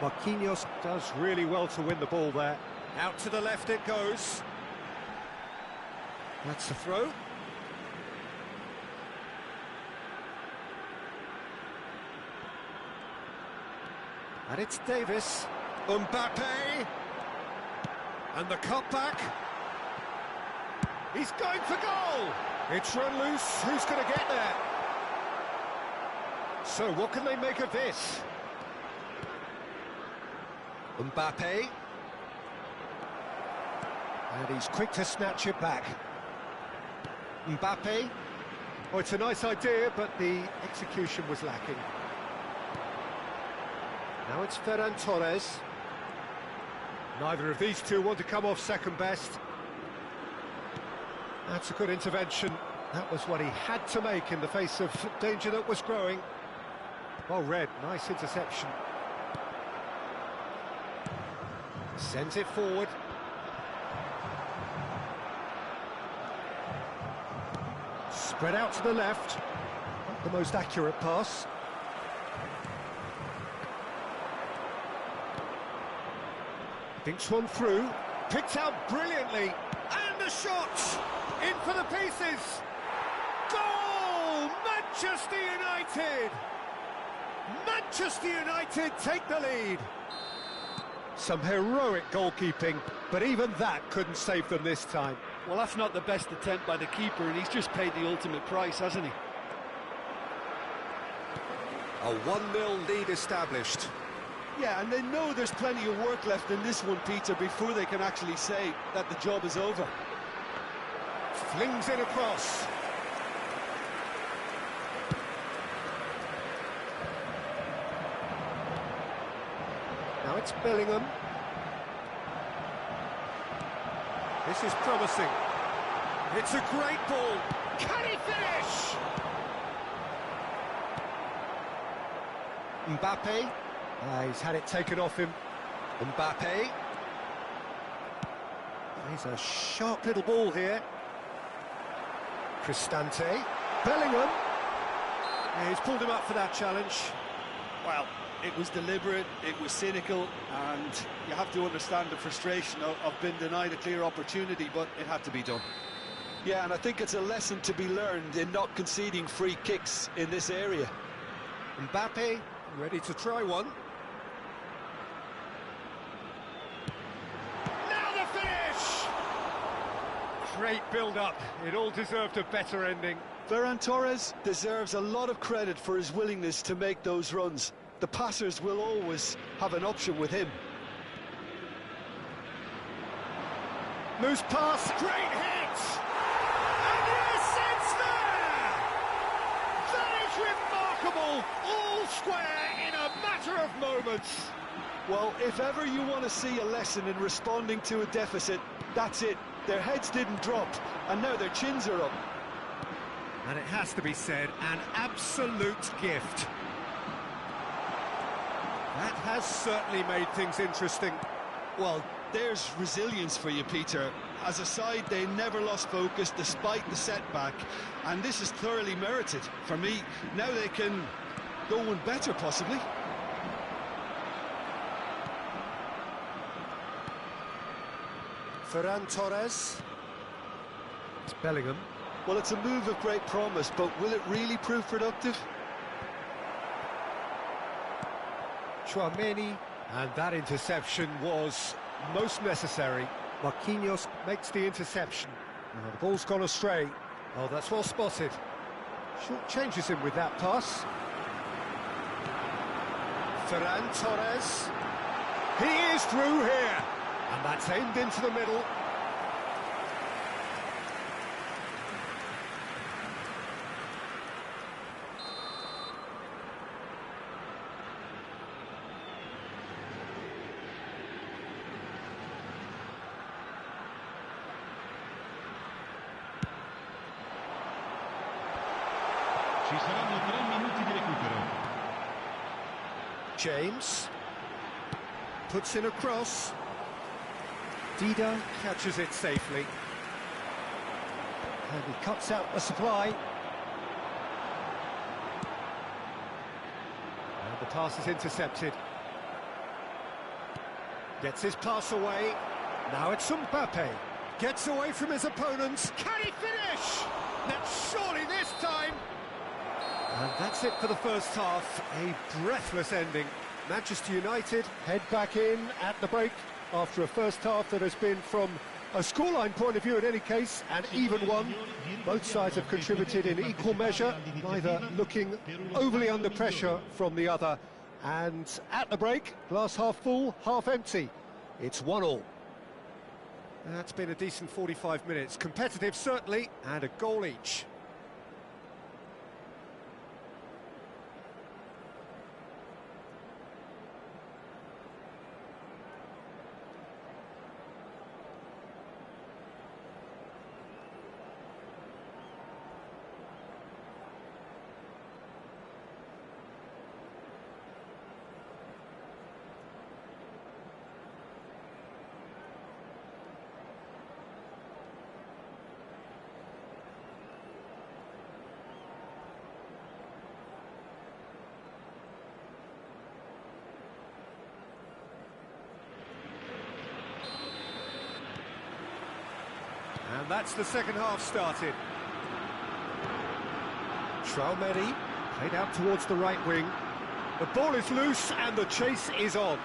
Marquinhos does really well to win the ball there. Out to the left it goes. That's the throw. And it's Davis. Mbappe. And the cutback. He's going for goal. It's run loose. Who's going to get there? So what can they make of this? Mbappe. And he's quick to snatch it back. Mbappe. Oh, it's a nice idea, but the execution was lacking. Now it's Ferran Torres. Neither of these two want to come off second best. That's a good intervention. That was what he had to make in the face of danger that was growing. Well read, nice interception. Sends it forward. Spread out to the left. Not the most accurate pass. Thinks one through. Picked out brilliantly. And the shot! In for the pieces! Goal! Manchester United! Manchester United take the lead. Some heroic goalkeeping, but even that couldn't save them this time. Well, that's not the best attempt by the keeper, and he's just paid the ultimate price, hasn't he? A 1-0 lead established. Yeah, and they know there's plenty of work left in this one, Peter, before they can actually say that the job is over. Flings it across. Now it's Bellingham. This is promising. It's a great ball. Can he finish? Mbappe. He's had it taken off him. Mbappe. He's a sharp little ball here. Cristante. Bellingham. Yeah, he's pulled him up for that challenge. Well, it was deliberate, it was cynical, and you have to understand the frustration of being denied a clear opportunity, but it had to be done. Yeah, and I think it's a lesson to be learned in not conceding free kicks in this area. Mbappe, ready to try one. Now the finish! Great build-up. It all deserved a better ending. Ferran Torres deserves a lot of credit for his willingness to make those runs. The passers will always have an option with him. Loose pass, great hit! And yes, it's there! That is remarkable! All square in a matter of moments. Well, if ever you want to see a lesson in responding to a deficit, that's it. Their heads didn't drop, and now their chins are up. And it has to be said, an absolute gift. That has certainly made things interesting. Well, there's resilience for you, Peter. As a side, they never lost focus despite the setback, and this is thoroughly merited. For me, now they can go one better, possibly. Ferran Torres. It's Bellingham. Well, it's a move of great promise, but will it really prove productive? Chouameni, and that interception was most necessary. Marquinhos makes the interception. Now the ball's gone astray. Oh, that's well spotted. Short changes him with that pass. Ferran Torres. He is through here. And that's aimed into the middle. Ci saranno 3 minuti di recupero. James puts in a cross. Dida catches it safely. And he cuts out the supply. And the pass is intercepted. Gets his pass away. Now it's Mbappe. Gets away from his opponents. Can he finish? Now surely this time. And that's it for the first half. A breathless ending. Manchester United head back in at the break after a first half that has been, from a scoreline point of view in any case, an even one. Both sides have contributed in equal measure, neither looking overly under pressure from the other. And at the break, glass half full, half empty. It's 1-1. That's been a decent 45 minutes. Competitive, certainly, and a goal each. And that's the second half started. Chouameni played out towards the right wing. The ball is loose and the chase is on.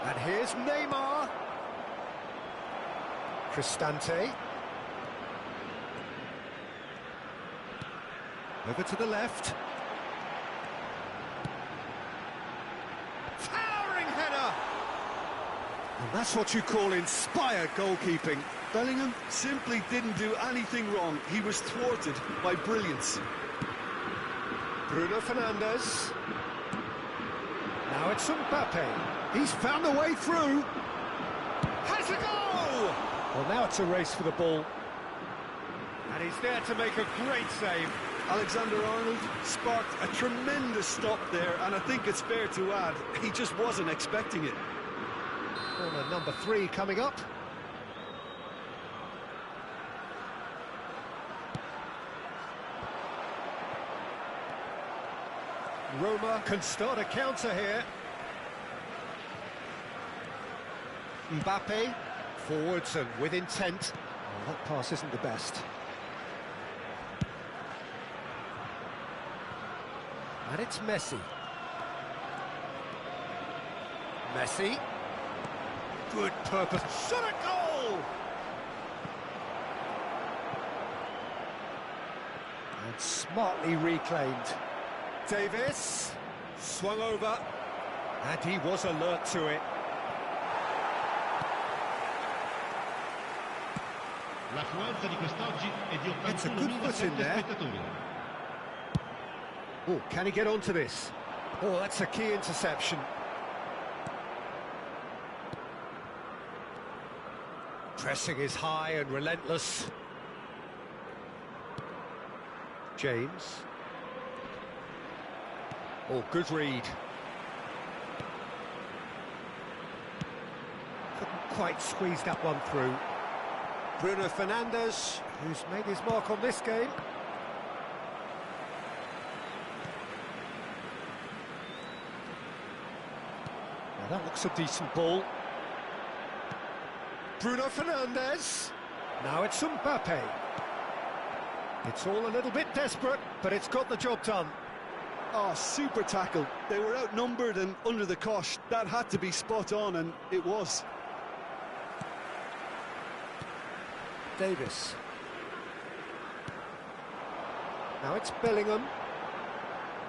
And here's Neymar. Cristante. Over to the left. And that's what you call inspired goalkeeping. Bellingham simply didn't do anything wrong. He was thwarted by brilliance. Bruno Fernandes. Now it's Mbappe. He's found a way through. Has a goal! Well, now it's a race for the ball. And he's there to make a great save. Alexander-Arnold sparked a tremendous stop there, and I think it's fair to add, he just wasn't expecting it. Corner number 3 coming up. Roma can start a counter here. Mbappe, forwards and with intent. Oh, that pass isn't the best. And it's Messi. Messi. Good purpose. Shot a goal! And smartly reclaimed. Davis. Swung over. And he was alert to it. It's a good foot in there. Oh, can he get onto this? Oh, that's a key interception. Pressing is high and relentless. James. Oh, good read. Couldn't quite squeeze that one through. Bruno Fernandes, who's made his mark on this game. Now that looks a decent ball. Bruno Fernandes. Now it's Mbappe. It's all a little bit desperate, but it's got the job done. Oh, super tackle. They were outnumbered and under the cosh. That had to be spot on, and it was. Davis. Now it's Bellingham.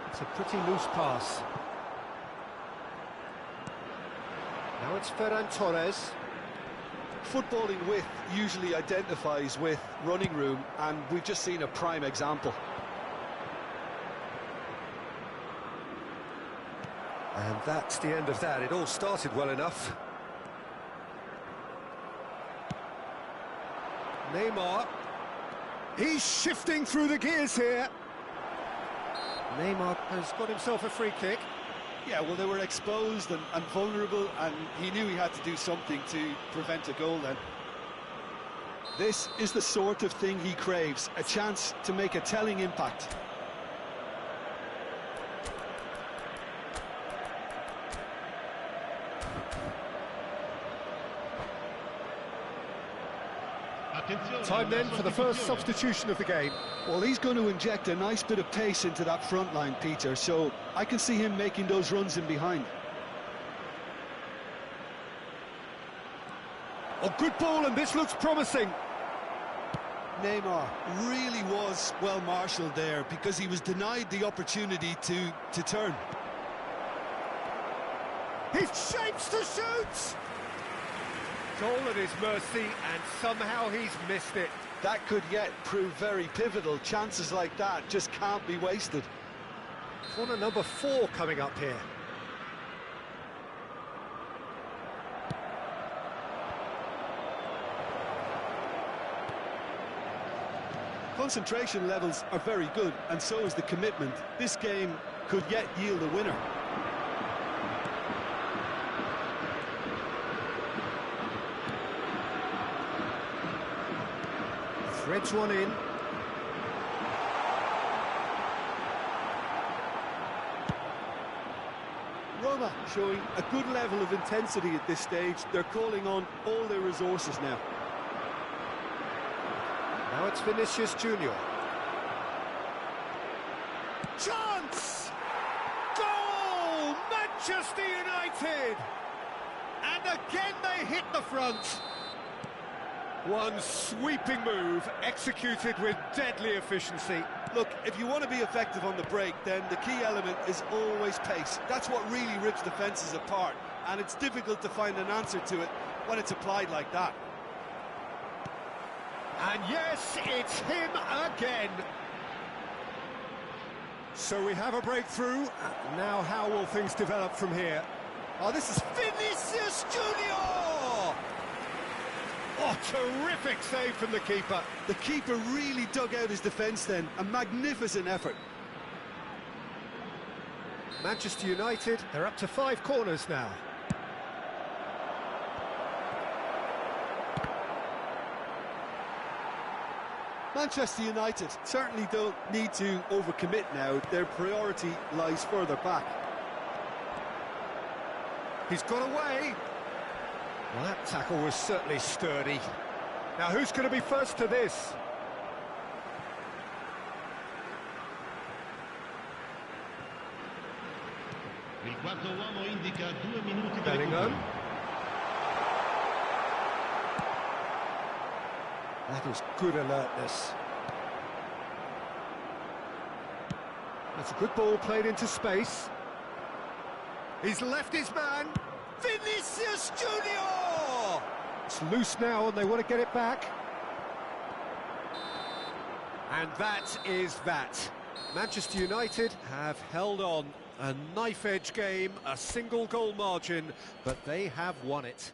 It's a pretty loose pass. Now it's Ferran Torres. Footballing width usually identifies with running room, and we've just seen a prime example. And that's the end of that. It all started well enough. Neymar. He's shifting through the gears here. Neymar has got himself a free kick. Yeah, well, they were exposed and vulnerable, and he knew he had to do something to prevent a goal then. This is the sort of thing he craves, a chance to make a telling impact. Time then for the first substitution of the game. Well, he's going to inject a nice bit of pace into that front line, Peter, so I can see him making those runs in behind. Oh, good ball, and this looks promising. Neymar really was well marshalled there because he was denied the opportunity to turn. He shapes to shoot! All at his mercy, and somehow he's missed it. That could yet prove very pivotal. Chances like that just can't be wasted. Corner number 4 coming up here. Concentration levels are very good, and so is the commitment. This game could yet yield a winner. Threads one in. Roma showing a good level of intensity at this stage. They're calling on all their resources now. Now it's Vinicius Junior. Chance! Goal! Manchester United! And again they hit the front. One sweeping move, executed with deadly efficiency. Look, if you want to be effective on the break, then the key element is always pace. That's what really rips defences apart, and it's difficult to find an answer to it when it's applied like that. And yes, it's him again. So we have a breakthrough. Now how will things develop from here? Oh, this is Vinicius Junior! Oh, terrific save from the keeper. The keeper really dug out his defence then. A magnificent effort. Manchester United, they're up to 5 corners now. Manchester United certainly don't need to overcommit now. Their priority lies further back. He's got away. Well, that tackle was certainly sturdy. Now, who's going to be first to this? Il quarto uomo indica 2 minuti di Bellingham. recupero. That is good alertness. That's a good ball played into space. He's left his man. Vinicius Junior! It's loose now and they want to get it back. And that is that. Manchester United have held on. A knife-edge game, a single goal margin, but they have won it.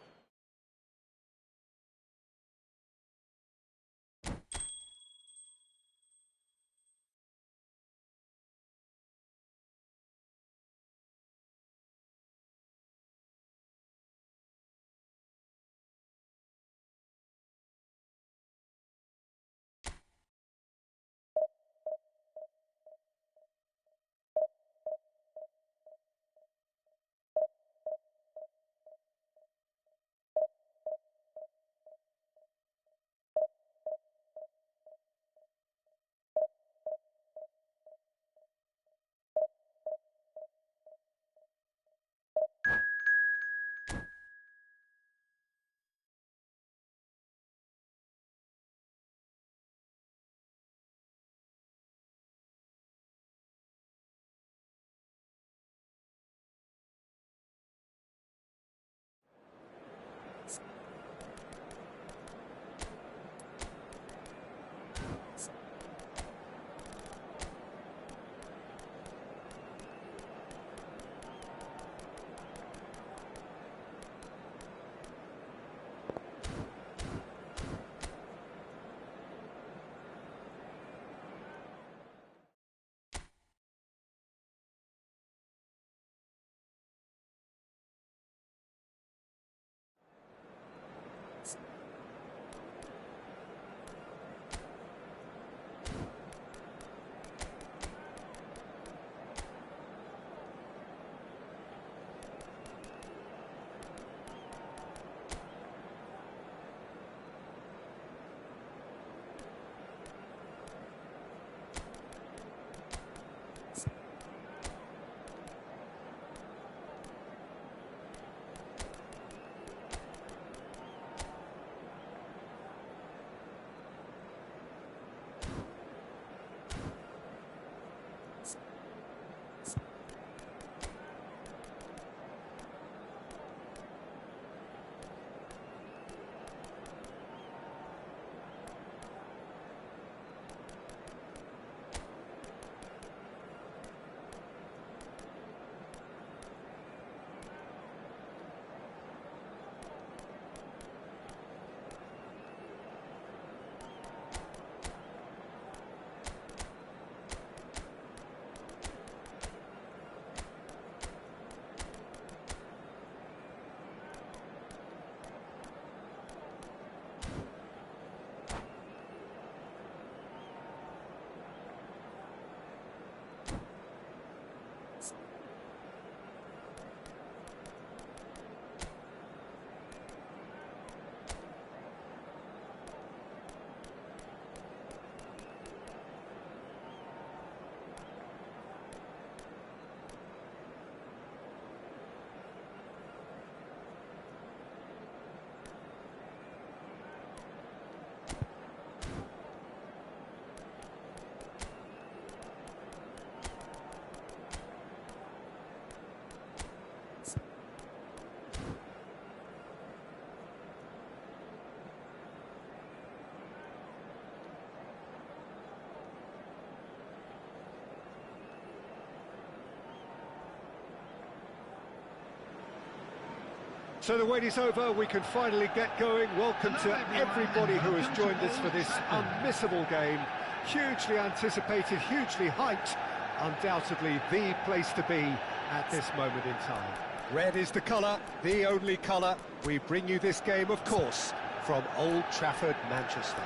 So the wait is over, we can finally get going. Welcome to everybody who has joined us for this unmissable game. Hugely anticipated, hugely hyped. Undoubtedly the place to be at this moment in time. Red is the colour, the only colour. We bring you this game, of course, from Old Trafford, Manchester.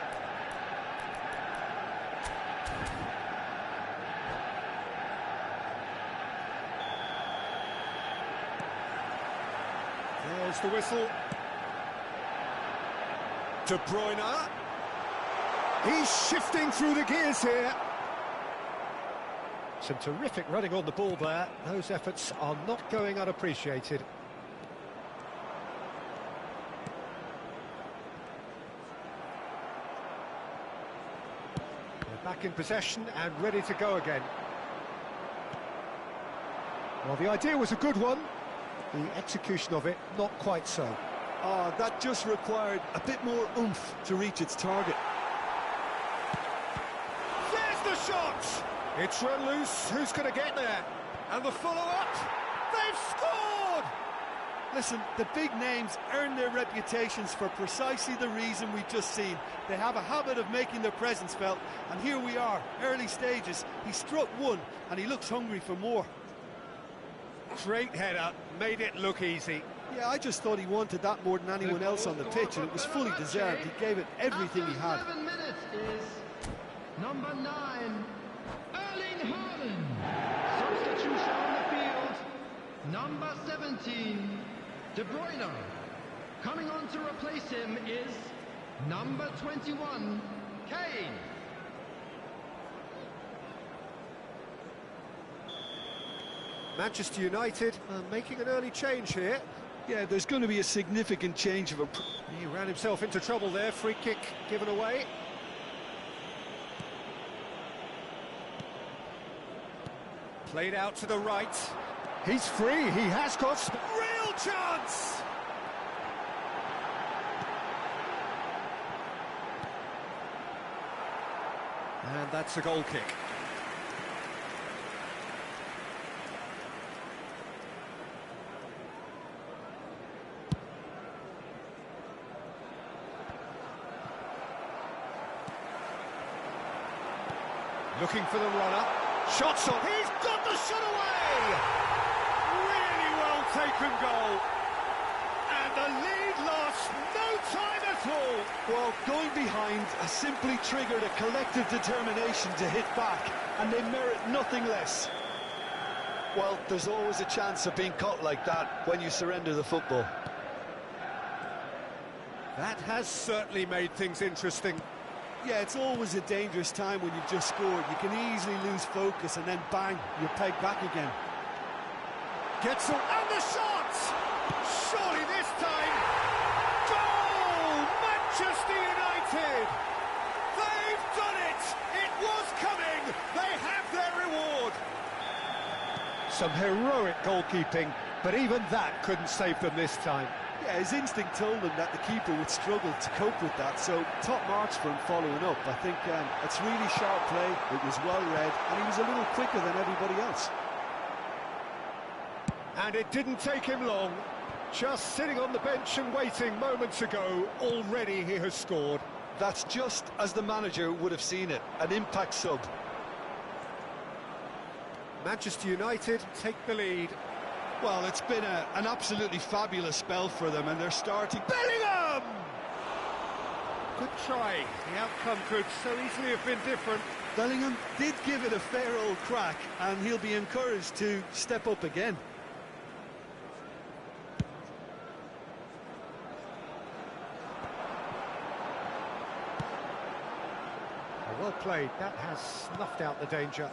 Blows the whistle. De Bruyne. He's shifting through the gears here. Some terrific running on the ball there. Those efforts are not going unappreciated. They're back in possession and ready to go again. Well, the idea was a good one. The execution of it, not quite so. Oh, that just required a bit more oomph to reach its target. There's the shot! It's run loose. Who's going to get there? And the follow-up. They've scored! Listen, the big names earn their reputations for precisely the reason we've just seen. They have a habit of making their presence felt, and here we are, early stages. He struck one, and he looks hungry for more. Great header, made it look easy. Yeah, I just thought he wanted that more than anyone else on the pitch, and it was fully deserved. He gave it everything he had. 7 minutes is number 9, Erling Haaland. Substitution on the field, number 17, De Bruyne. Coming on to replace him is number 21, Kane. Manchester United making an early change here. Yeah, there's going to be a significant change of He ran himself into trouble there. Free kick given away. Played out to the right. He's free. He has got real chance. And that's a goal kick. Looking for the runner. Shots on. He's got the shot away! Really well taken goal. And the lead lost no time at all. Well, going behind has simply triggered a collective determination to hit back, and they merit nothing less. Well, there's always a chance of being caught like that when you surrender the football. That has certainly made things interesting. Yeah, it's always a dangerous time when you've just scored. You can easily lose focus and then bang, you're pegged back again. Gets it, and the shot! Surely this time, goal! Manchester United! They've done it! It was coming! They have their reward! Some heroic goalkeeping, but even that couldn't save them this time. Yeah, his instinct told him that the keeper would struggle to cope with that, so top marks for him following up. I think it's really sharp play, it was well read, and he was a little quicker than everybody else. And it didn't take him long. Just sitting on the bench and waiting moments ago, already he has scored. That's just as the manager would have seen it, an impact sub. Manchester United take the lead. Well, it's been an absolutely fabulous spell for them, and they're starting... Bellingham! Good try. The outcome could so easily have been different. Bellingham did give it a fair old crack, and he'll be encouraged to step up again. Well played. That has snuffed out the danger.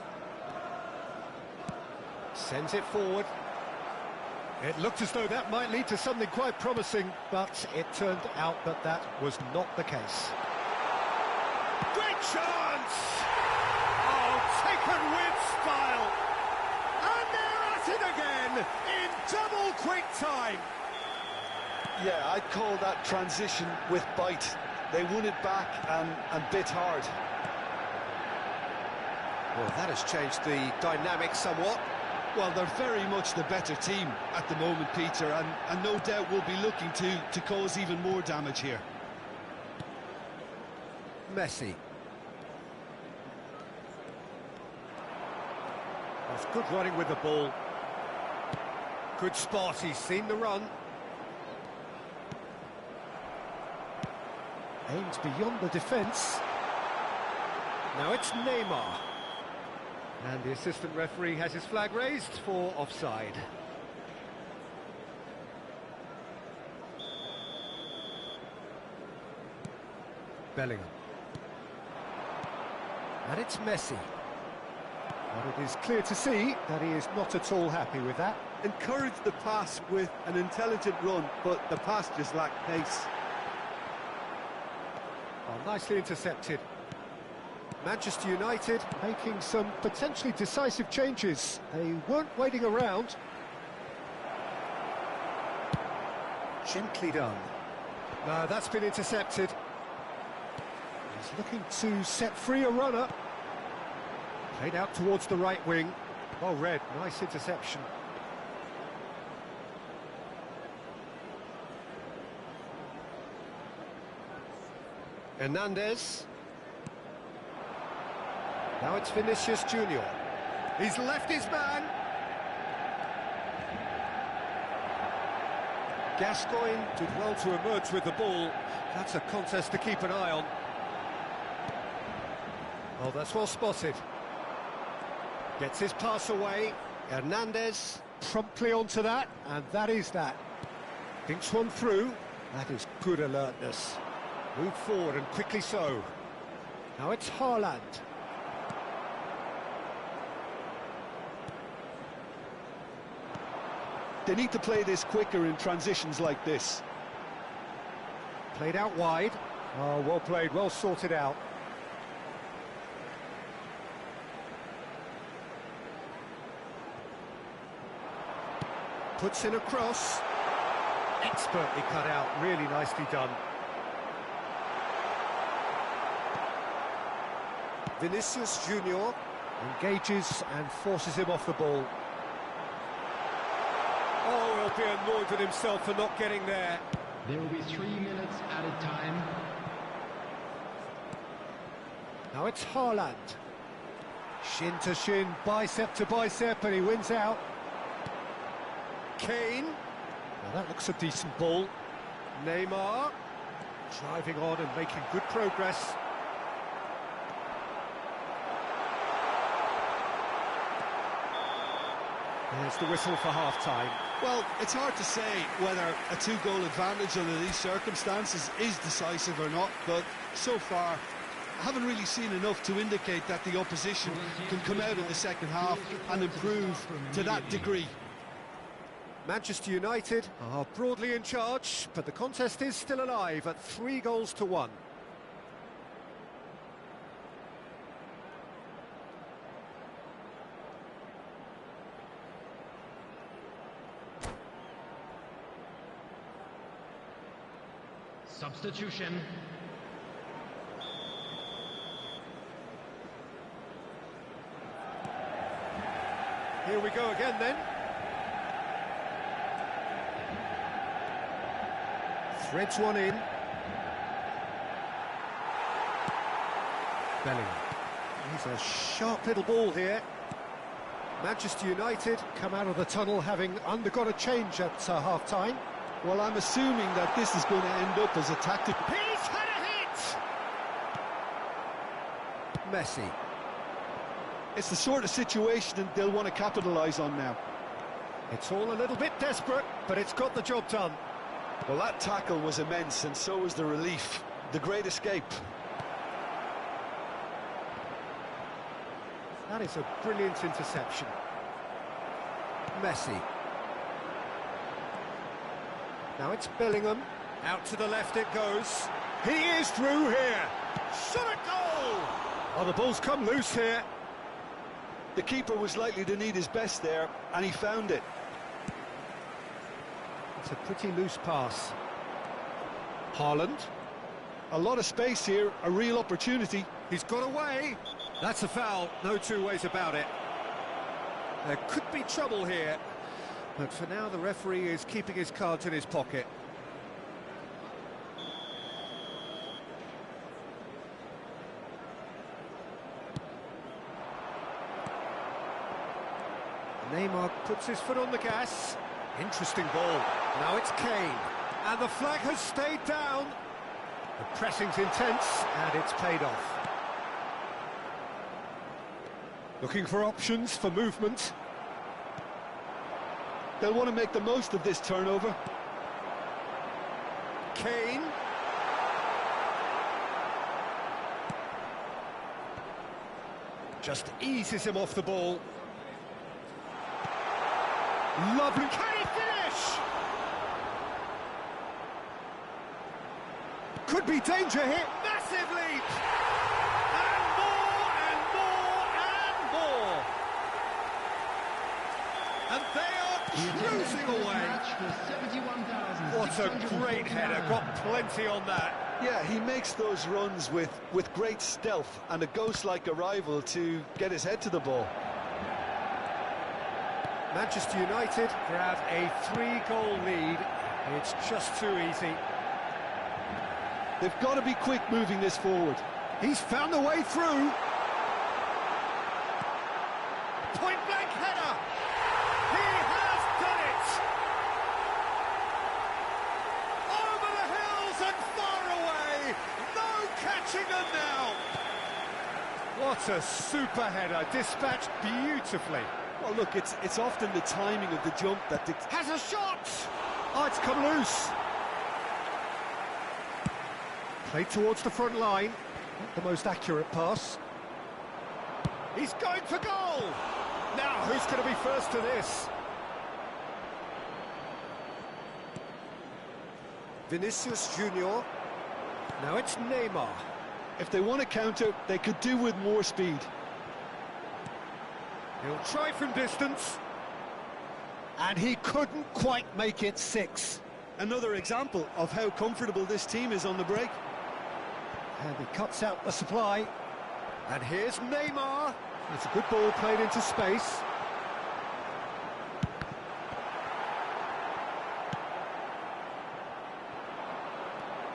Sends it forward. It looked as though that might lead to something quite promising, but it turned out that that was not the case. Great chance! Oh, taken with style! And they're at it again, in double quick time! Yeah, I'd call that transition with bite. They won it back and bit hard. Well, that has changed the dynamic somewhat. Well, they're very much the better team at the moment, Peter, and no doubt will be looking to cause even more damage here. Messi. That's good running with the ball. Good spot, he's seen the run. Aims beyond the defence. Now it's Neymar. And the assistant referee has his flag raised for offside. Bellingham. And it's Messi. But it is clear to see that he is not at all happy with that. Encouraged the pass with an intelligent run, but the pass just lacked pace. Oh, nicely intercepted. Manchester United making some potentially decisive changes. They weren't waiting around. Gently done. No, that's been intercepted. He's looking to set free a runner. Played out towards the right wing. Well read, nice interception. Hernandez. Now it's Vinicius Junior. He's left his man. Gascoigne did well to emerge with the ball. That's a contest to keep an eye on. Oh, that's well spotted. Gets his pass away. Hernandez promptly onto that, and that is that. Thinks one through. That is good alertness. Move forward, and quickly so. Now it's Haaland. They need to play this quicker in transitions like this. Played out wide. Oh, well played, well sorted out. Puts in a cross. Expertly cut out, really nicely done. Vinicius Junior engages and forces him off the ball. Oh, he'll be annoyed with himself for not getting there. There will be 3 minutes added time. Now it's Haaland. Shin to shin, bicep to bicep, and he wins out. Kane. Well, that looks a decent ball. Neymar. Driving on and making good progress. There's the whistle for half-time. Well, it's hard to say whether a 2-goal advantage under these circumstances is decisive or not, but so far I haven't really seen enough to indicate that the opposition can come out in the second half and improve to that degree. Manchester United are broadly in charge, but the contest is still alive at 3-1. Substitution. Here we go again then. Threads one in. Bellingham. He's a sharp little ball here. Manchester United come out of the tunnel having undergone a change at half-time. Well, I'm assuming that this is going to end up as a tactical... He's had a hit! Messi. It's the sort of situation they'll want to capitalise on now. It's all a little bit desperate, but it's got the job done. Well, that tackle was immense, and so was the relief. The great escape. That is a brilliant interception. Messi. Now it's Bellingham. Out to the left it goes. He is through here. Shot a goal! Oh, the ball's come loose here. The keeper was likely to need his best there, and he found it. It's a pretty loose pass. Haaland. A lot of space here, a real opportunity. He's got away. That's a foul, no two ways about it. There could be trouble here, but for now the referee is keeping his cards in his pocket. Neymar puts his foot on the gas. Interesting ball. Now it's Kane. And the flag has stayed down. The pressing's intense, and it's paid off. Looking for options for movement. They'll want to make the most of this turnover. Kane. Just eases him off the ball. Lovely. Can he finish? Could be danger here. Massive leap! And more, and more, and more. And they are cruising away. What a great header. Got plenty on that. Yeah, he makes those runs with great stealth and a ghost-like arrival to get his head to the ball. Manchester United grab a 3-goal lead. It's just too easy. They've got to be quick moving this forward. He's found the way through. Point-blank header. He has done it. Over the hills and far away. No catching them now. What a super header, dispatched beautifully. Well, look, it's often the timing of the jump that has a shot! Oh, it's come loose. Played towards the front line. Not the most accurate pass. He's going for goal! Now, who's going to be first to this? Vinicius Junior. Now it's Neymar. If they want to counter, they could do with more speed. He'll try from distance. And he couldn't quite make it 6. Another example of how comfortable this team is on the break. And he cuts out the supply. And here's Neymar. It's a good ball played into space.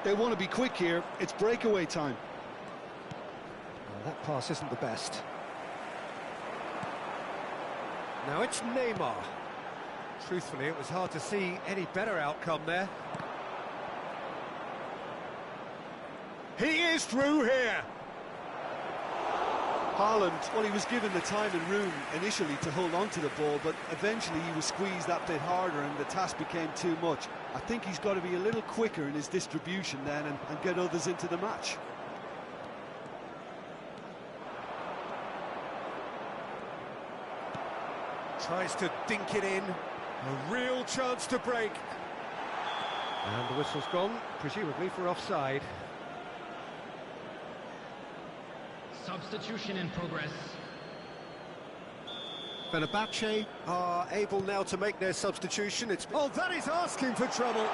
They want to be quick here. It's breakaway time. Well, that pass isn't the best. Now it's Neymar. Truthfully, it was hard to see any better outcome there. He is through here. Haaland, well, he was given the time and room initially to hold on to the ball, but eventually he was squeezed that bit harder and the task became too much. I think he's got to be a little quicker in his distribution then and get others into the match. Tries to dink it in. A real chance to break. And the whistle's gone, presumably for offside. Substitution in progress. Fenerbahce are able now to make their substitution. Oh, that is asking for trouble.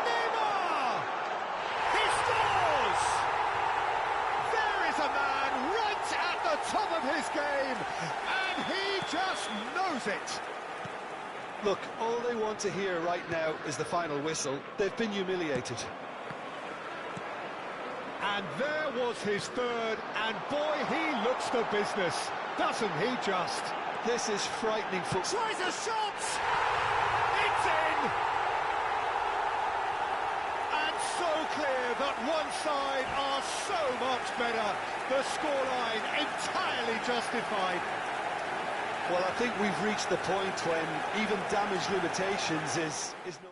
Neymar! He scores! There is a man right at the top of his game, and he just knows it. Look, all they want to hear right now is the final whistle. They've been humiliated. And there was his third, and boy, he looks the business, doesn't he just? This is frightening football. Tries a shot! It's in! And so clear that one side are so much better. The scoreline entirely justified. Well, I think we've reached the point when even damage limitations is no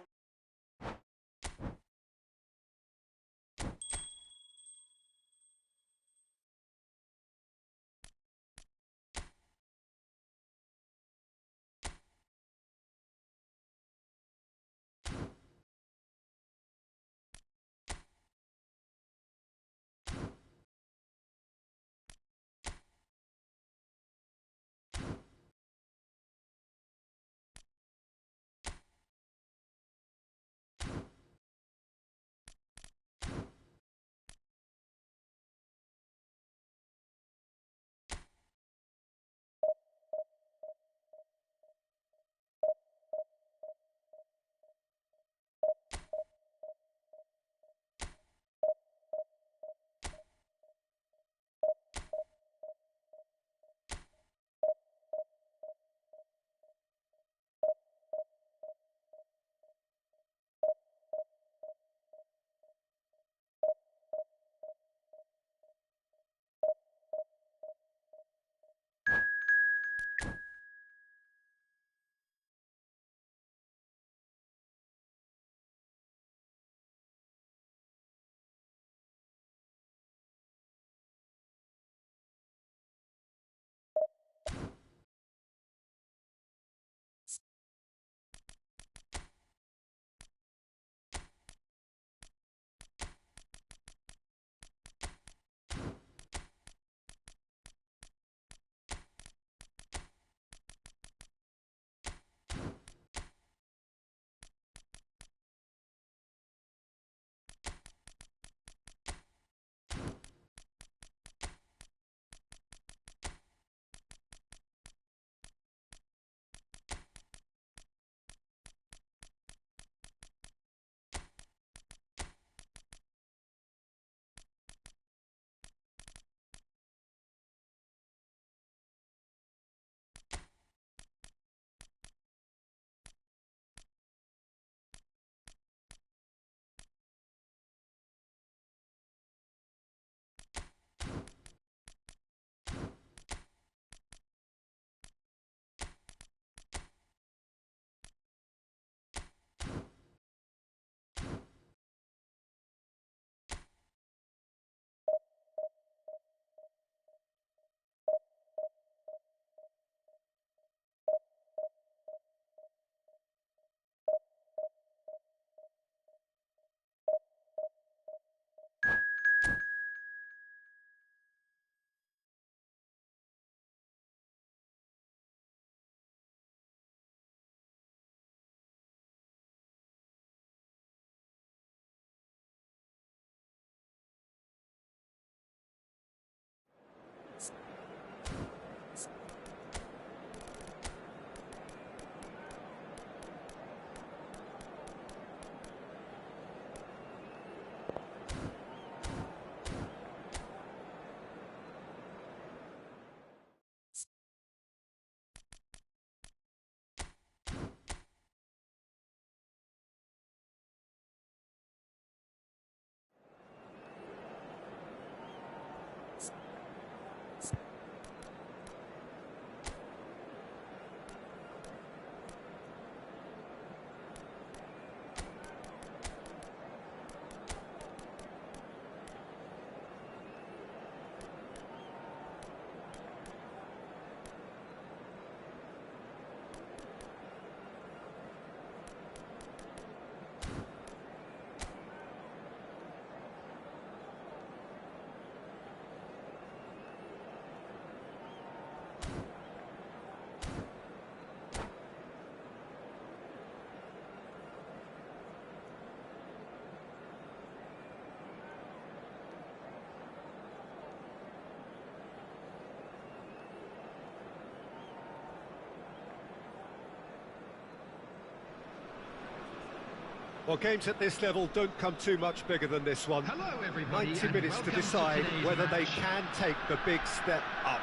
Well, games at this level don't come too much bigger than this one. Hello, everybody, 90 and minutes to welcome decide today's whether they match. can take the big step up.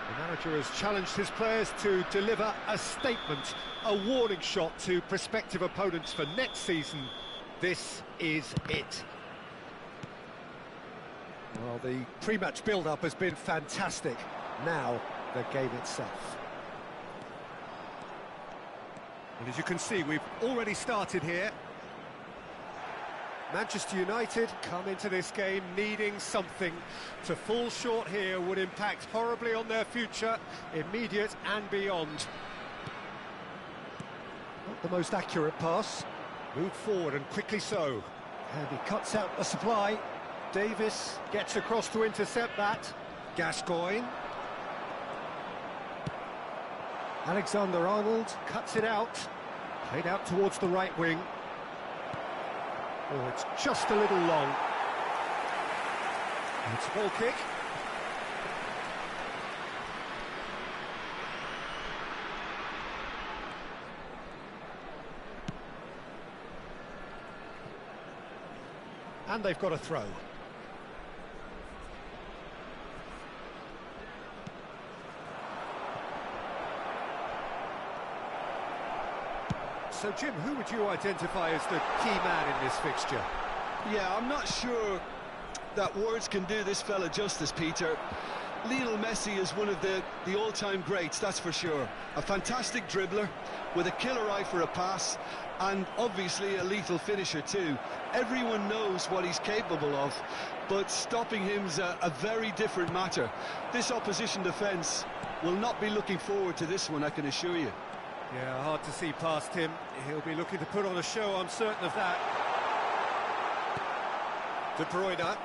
The manager has challenged his players to deliver a statement, a warning shot to prospective opponents for next season. This is it. Well, the pre-match build-up has been fantastic. Now, the game itself. And as you can see, we've already started here. Manchester United come into this game needing something. To fall short here would impact horribly on their future, immediate and beyond. Not the most accurate pass. Moved forward and quickly so. And he cuts out the supply. Davis gets across to intercept that. Gascoigne. Alexander-Arnold cuts it out. Played out towards the right wing. Oh, it's just a little long. It's a ball kick. And they've got a throw. So, Jim, who would you identify as the key man in this fixture? Yeah, I'm not sure that words can do this fella justice, Peter. Lionel Messi is one of the all-time greats, that's for sure. A fantastic dribbler with a killer eye for a pass and obviously a lethal finisher too. Everyone knows what he's capable of, but stopping him's a very different matter. This opposition defence will not be looking forward to this one, I can assure you. Yeah, hard to see past him. He'll be looking to put on a show, I'm certain of that. De Bruyne.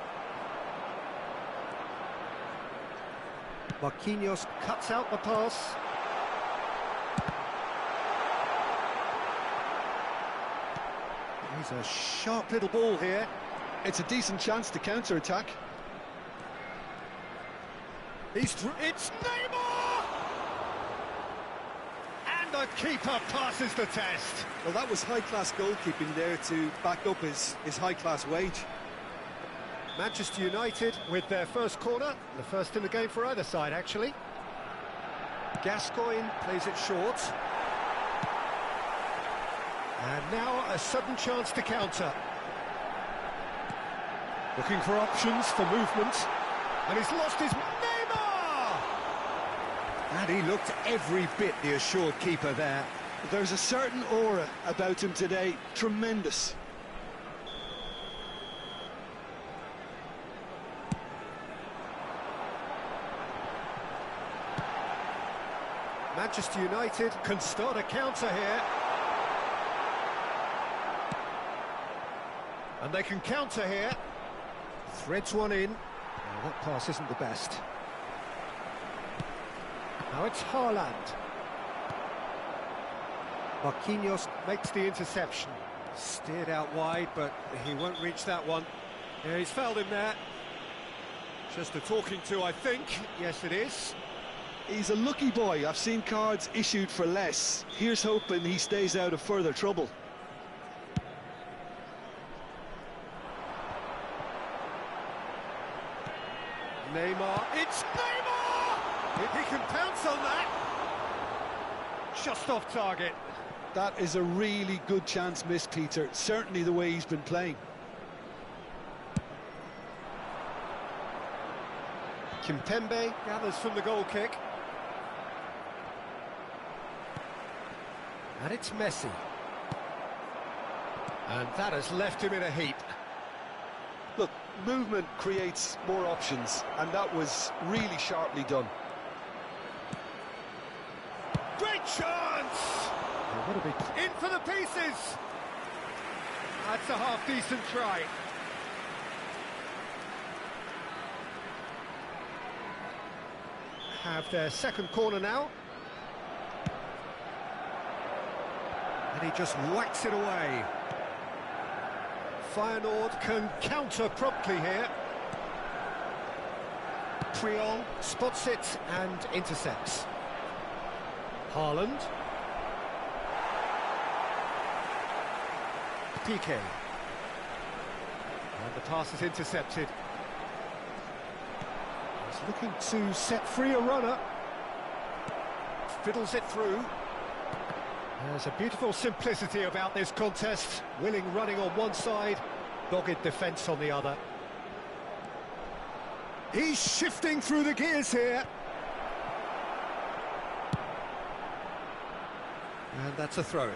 Marquinhos cuts out the pass. He's a sharp little ball here. It's a decent chance to counter-attack. It's Neymar! And the keeper passes the test. Well, that was high-class goalkeeping there to back up his high-class wage. Manchester United with their first corner, the first in the game for either side, actually. Gascoigne plays it short. And now a sudden chance to counter. Looking for options for movement. And he's lost his... Neymar! And he looked every bit the assured keeper there. There's a certain aura about him today. Tremendous. Manchester United can start a counter here. And they can counter here. Threads one in. Oh, that pass isn't the best. Now it's Haaland. Marquinhos makes the interception. Steered out wide, but he won't reach that one. Yeah, he's fouled him there. Just a talking to, I think. Yes, it is. He's a lucky boy. I've seen cards issued for less. Here's hoping he stays out of further trouble. Neymar, it's Neymar! If he can pounce on that. Just off target. That is a really good chance missed, Peter. Certainly the way he's been playing. Kimpembe gathers from the goal kick. And it's Messi. And that has left him in a heap. Look, movement creates more options, and that was really sharply done. Great chance! Oh, in for the pieces! That's a half-decent try. Have their second corner now. And he just whacks it away. Feyenoord can counter promptly here. Triol spots it and intercepts. Haaland. PK. And the pass is intercepted. He's looking to set free a runner. Fiddles it through. There's a beautiful simplicity about this contest. Willing running on one side, dogged defence on the other. He's shifting through the gears here. And that's a throw-in.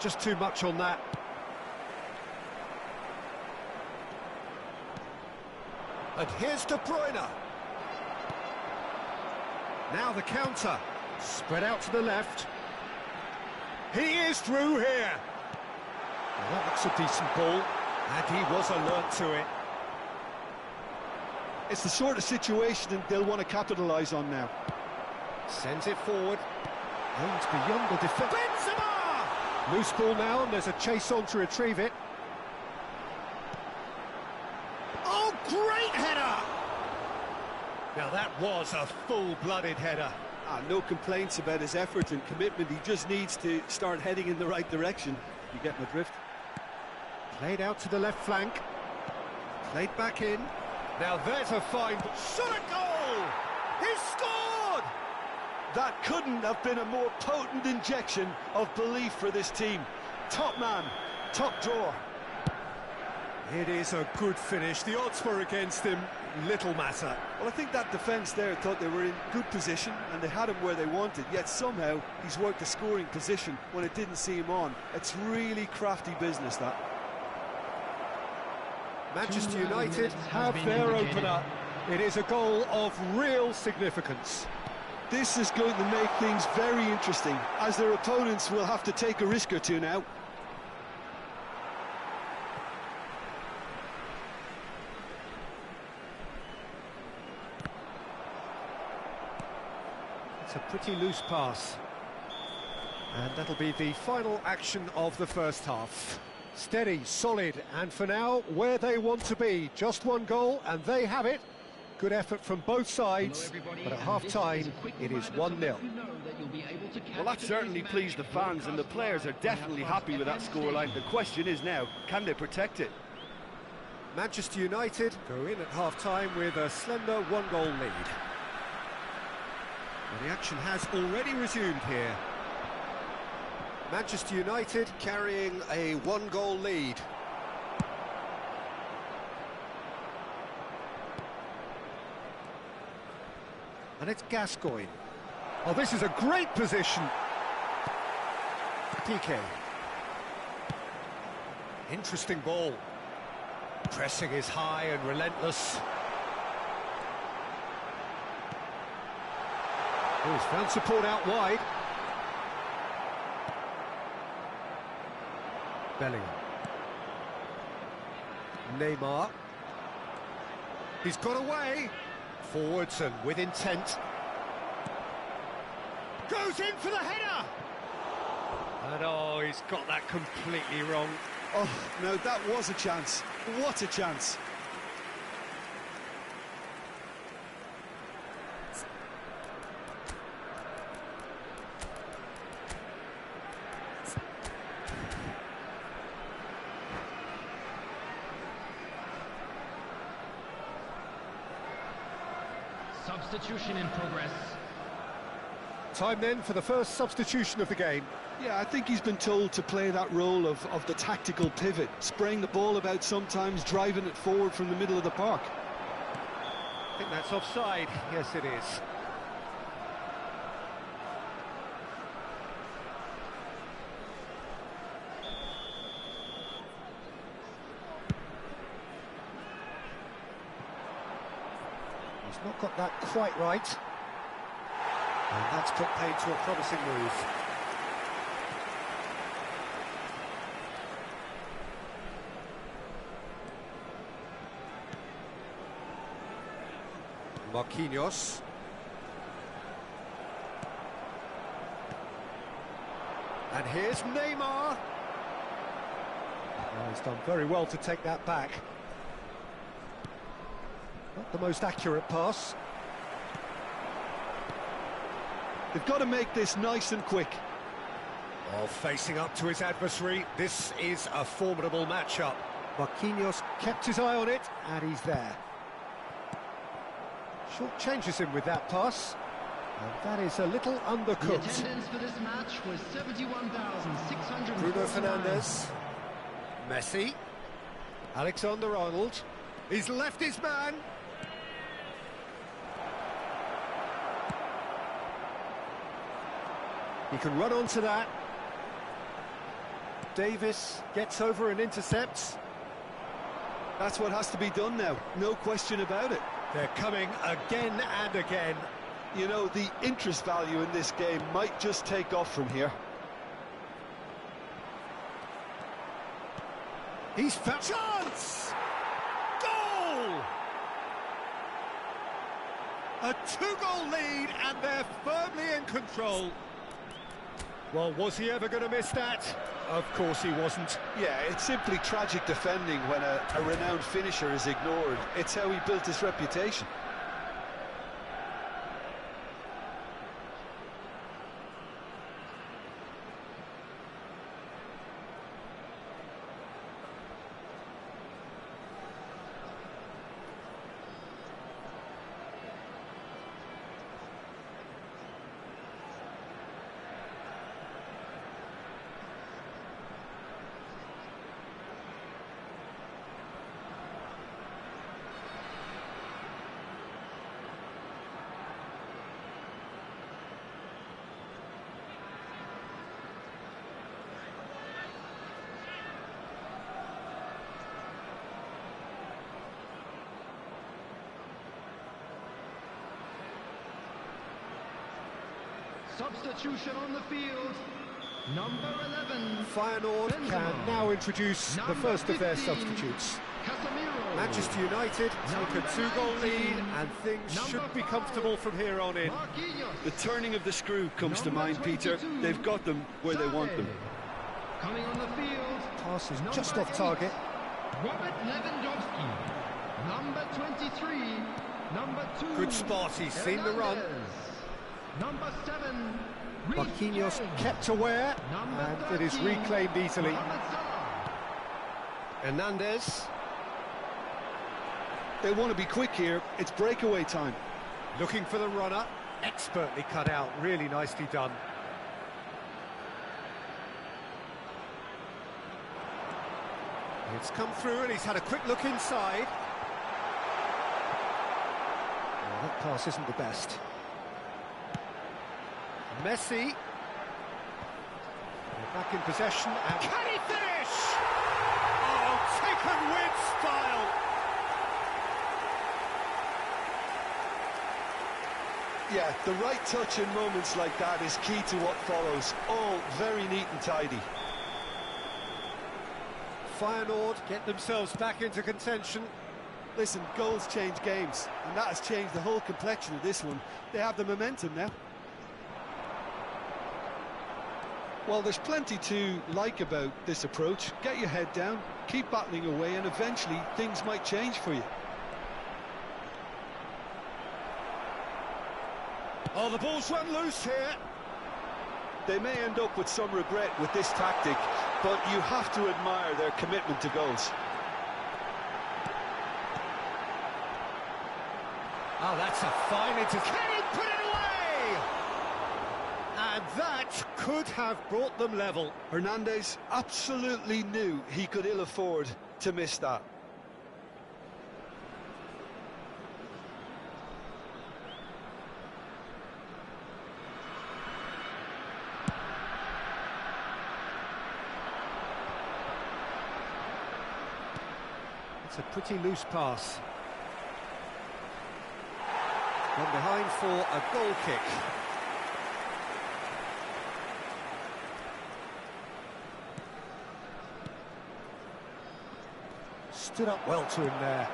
Just too much on that. And here's De Bruyne. Now the counter. Spread out to the left. He is through here. Well, that looks a decent ball. And he was alert to it. It's the sort of situation they'll want to capitalise on now. Sends it forward. Aims beyond the defence. Benzema! Loose ball now, and there's a chase on to retrieve it. Oh, great header! Now that was a full-blooded header. No complaints about his effort and commitment. He just needs to start heading in the right direction. You get my drift? Played out to the left flank. Played back in. Now there's a fine... Shot a goal! He's scored! That couldn't have been a more potent injection of belief for this team. Top man, top drawer. It is a good finish. The odds were against him. Little matter. Well, I think that defence there thought they were in good position and they had him where they wanted, yet somehow he's worked the scoring position when it didn't see him on. It's really crafty business, that. Manchester United have their opener. It is a goal of real significance. This is going to make things very interesting, as their opponents will have to take a risk or two now. It's a pretty loose pass. And that'll be the final action of the first half. Steady, solid, and for now, where they want to be. Just one goal, and they have it. Good effort from both sides, but at half-time, it is 1-0. Well, that certainly pleased the fans, and the players are definitely happy with that scoreline. The question is now, can they protect it? Manchester United go in at half-time with a slender one-goal lead. Well, the action has already resumed here. Manchester United carrying a one-goal lead. And it's Gascoigne. Oh, this is a great position. PK. Interesting ball. Pressing is high and relentless. Oh, he's found support out wide. Bellingham. Neymar. He's got away. Forwards and with intent. Goes in for the header! And oh, he's got that completely wrong. Oh, no, that was a chance. What a chance. Substitution in progress. Time then for the first substitution of the game. Yeah, I think he's been told to play that role of the tactical pivot, spraying the ball about sometimes, driving it forward from the middle of the park. I think that's offside. Yes, it is. He's not got that quite right. And that's put paid to a promising move. Marquinhos. And here's Neymar. Oh, he's done very well to take that back. Not the most accurate pass. They've got to make this nice and quick. Oh, facing up to his adversary, this is a formidable matchup. Marquinhos kept his eye on it, and he's there. Short changes him with that pass, and that is a little undercooked. The attendance for this match was 71,600. Bruno Fernandes, Messi, Alexander-Arnold. He's left his man. He can run onto that. Davis gets over and intercepts. That's what has to be done now, no question about it. They're coming again and again. You know, the interest value in this game might just take off from here. He's found chance! Goal! A 2-goal lead, and they're firmly in control. Well, was he ever going to miss that? Of course he wasn't. Yeah, it's simply tragic defending when a renowned finisher is ignored. It's how he built his reputation. Substitution on the field. Number 11. Feyenoord can now introduce the first of their substitutes. Casemiro. Manchester United take a 2-goal lead, and things should be comfortable from here on in. Marquinhos. The turning of the screw comes to mind, Peter. They've got them where they want them. Coming on the field. Pass is Number just off 8, target. Robert Lewandowski. Number 23. Number 2. Good spot, he's seen the run. Number 7. Marquinhos kept aware, and it is reclaimed easily. Hernandez. They want to be quick here, it's breakaway time. Looking for the runner, expertly cut out, really nicely done. It's come through and he's had a quick look inside. Oh, that pass isn't the best. Messi. They're back in possession and... Can he finish? Oh, taken with style. Yeah, the right touch in moments like that is key to what follows. All very neat and tidy. Feyenoord get themselves back into contention. Listen, goals change games, and that has changed the whole complexion of this one. They have the momentum now. Well, there's plenty to like about this approach. Get your head down, keep battling away, and eventually things might change for you. Oh, the ball's run loose here. They may end up with some regret with this tactic, but you have to admire their commitment to goals. Oh, that's a fine interception. Can he put it away? And that could have brought them level. Hernandez absolutely knew he could ill afford to miss that. It's a pretty loose pass. Gone behind for a goal kick. Stood up well to him there.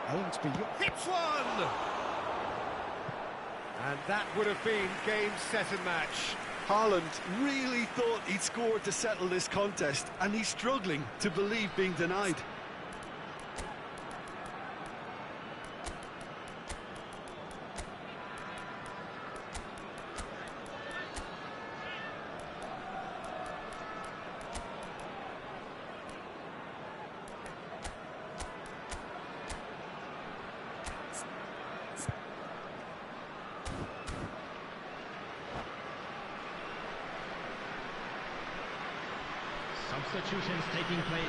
Owensby hits one! And that would have been game, set and match. Haaland really thought he'd scored to settle this contest, and he's struggling to believe being denied. substitutions taking place.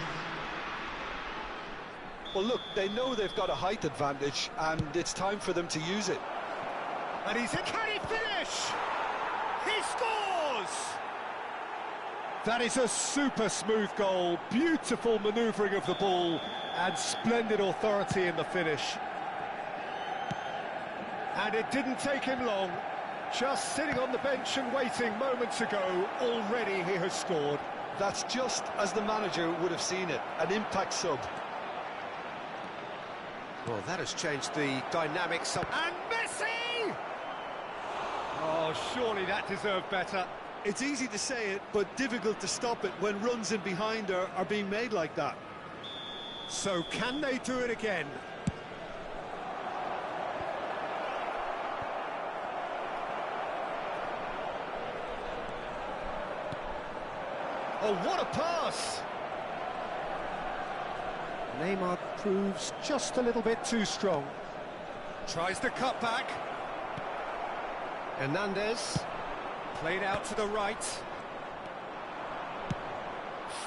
Well, look, they know they've got a height advantage, and it's time for them to use it. And he's in. Can he finish? He scores! That is a super smooth goal, beautiful manoeuvring of the ball, and splendid authority in the finish. And it didn't take him long. Just sitting on the bench and waiting moments ago, already he has scored. That's just as the manager would have seen it, an impact sub. Well, that has changed the dynamics. And Messi! Oh, surely that deserved better. It's easy to say it, but difficult to stop it when runs in behind are being made like that. So can they do it again? Oh, what a pass! Neymar proves just a little bit too strong. Tries to cut back. Hernandez, played out to the right.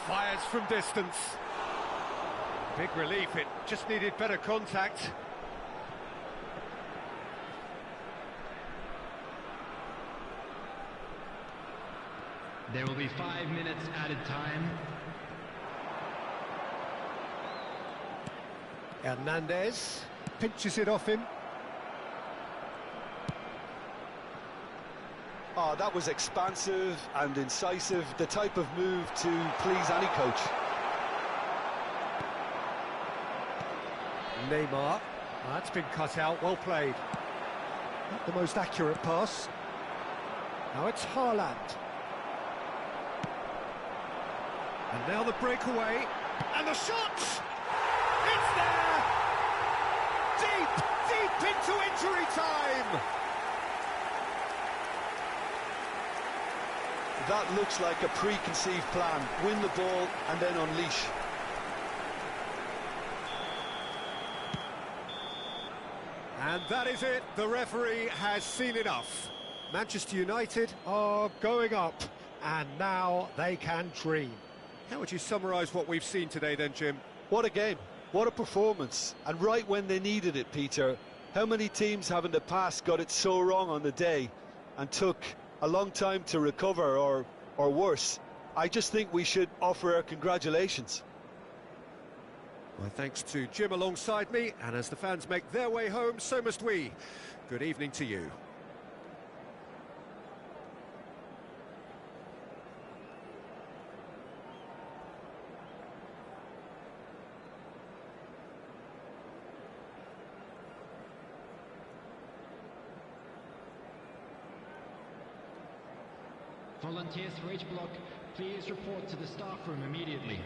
Fires from distance. Big relief, it just needed better contact. There will be 5 minutes added time. Hernandez pinches it off him. Oh, that was expansive and incisive, the type of move to please any coach. Neymar, that's been cut out, well played. Not the most accurate pass. Now it's Haaland. And now the breakaway, and the shot! It's there! Deep, deep into injury time! That looks like a preconceived plan. Win the ball and then unleash. And that is it, the referee has seen enough. Manchester United are going up, and now they can dream. How would you summarise what we've seen today then, Jim? What a game, what a performance, and right when they needed it, Peter. How many teams have in the past got it so wrong on the day and took a long time to recover, or worse? I just think we should offer our congratulations. My thanks to Jim alongside me, and as the fans make their way home, so must we. Good evening to you. Volunteers for each block, please report to the staff room immediately.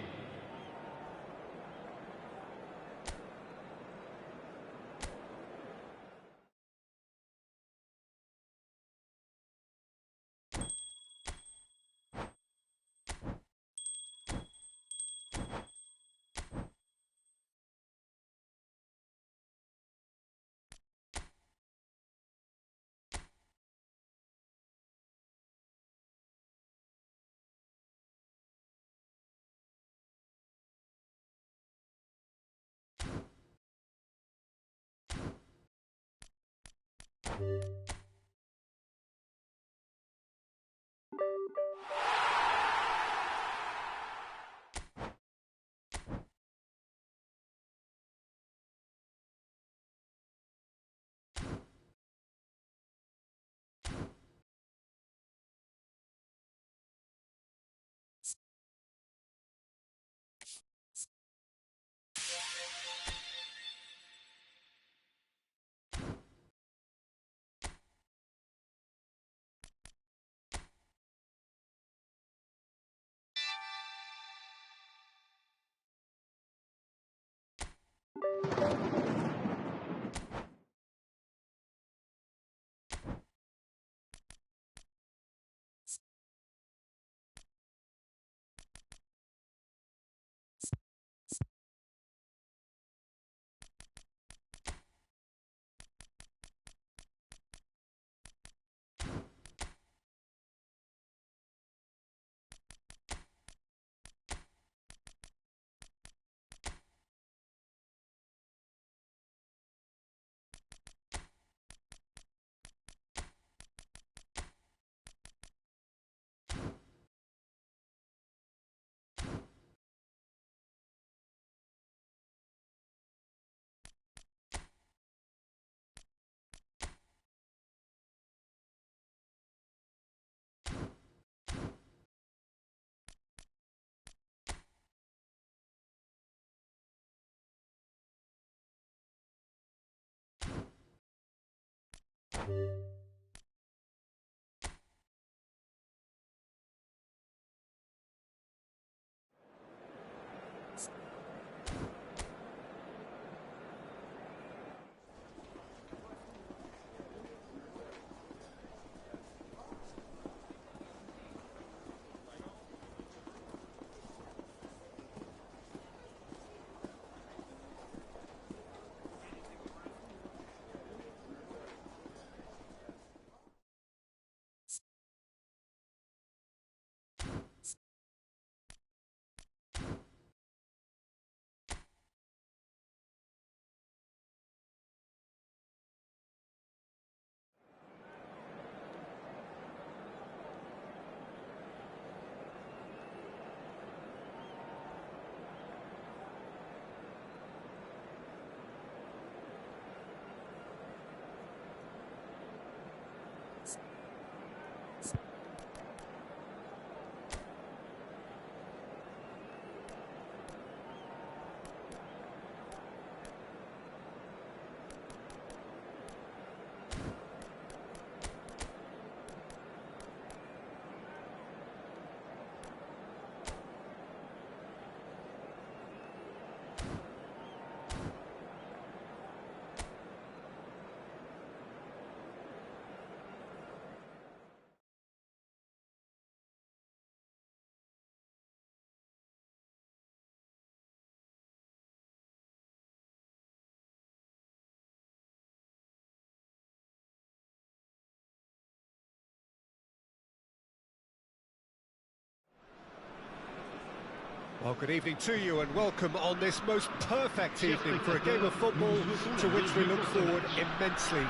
Well, good evening to you and welcome on this most perfect evening for a game of football to which we look forward immensely.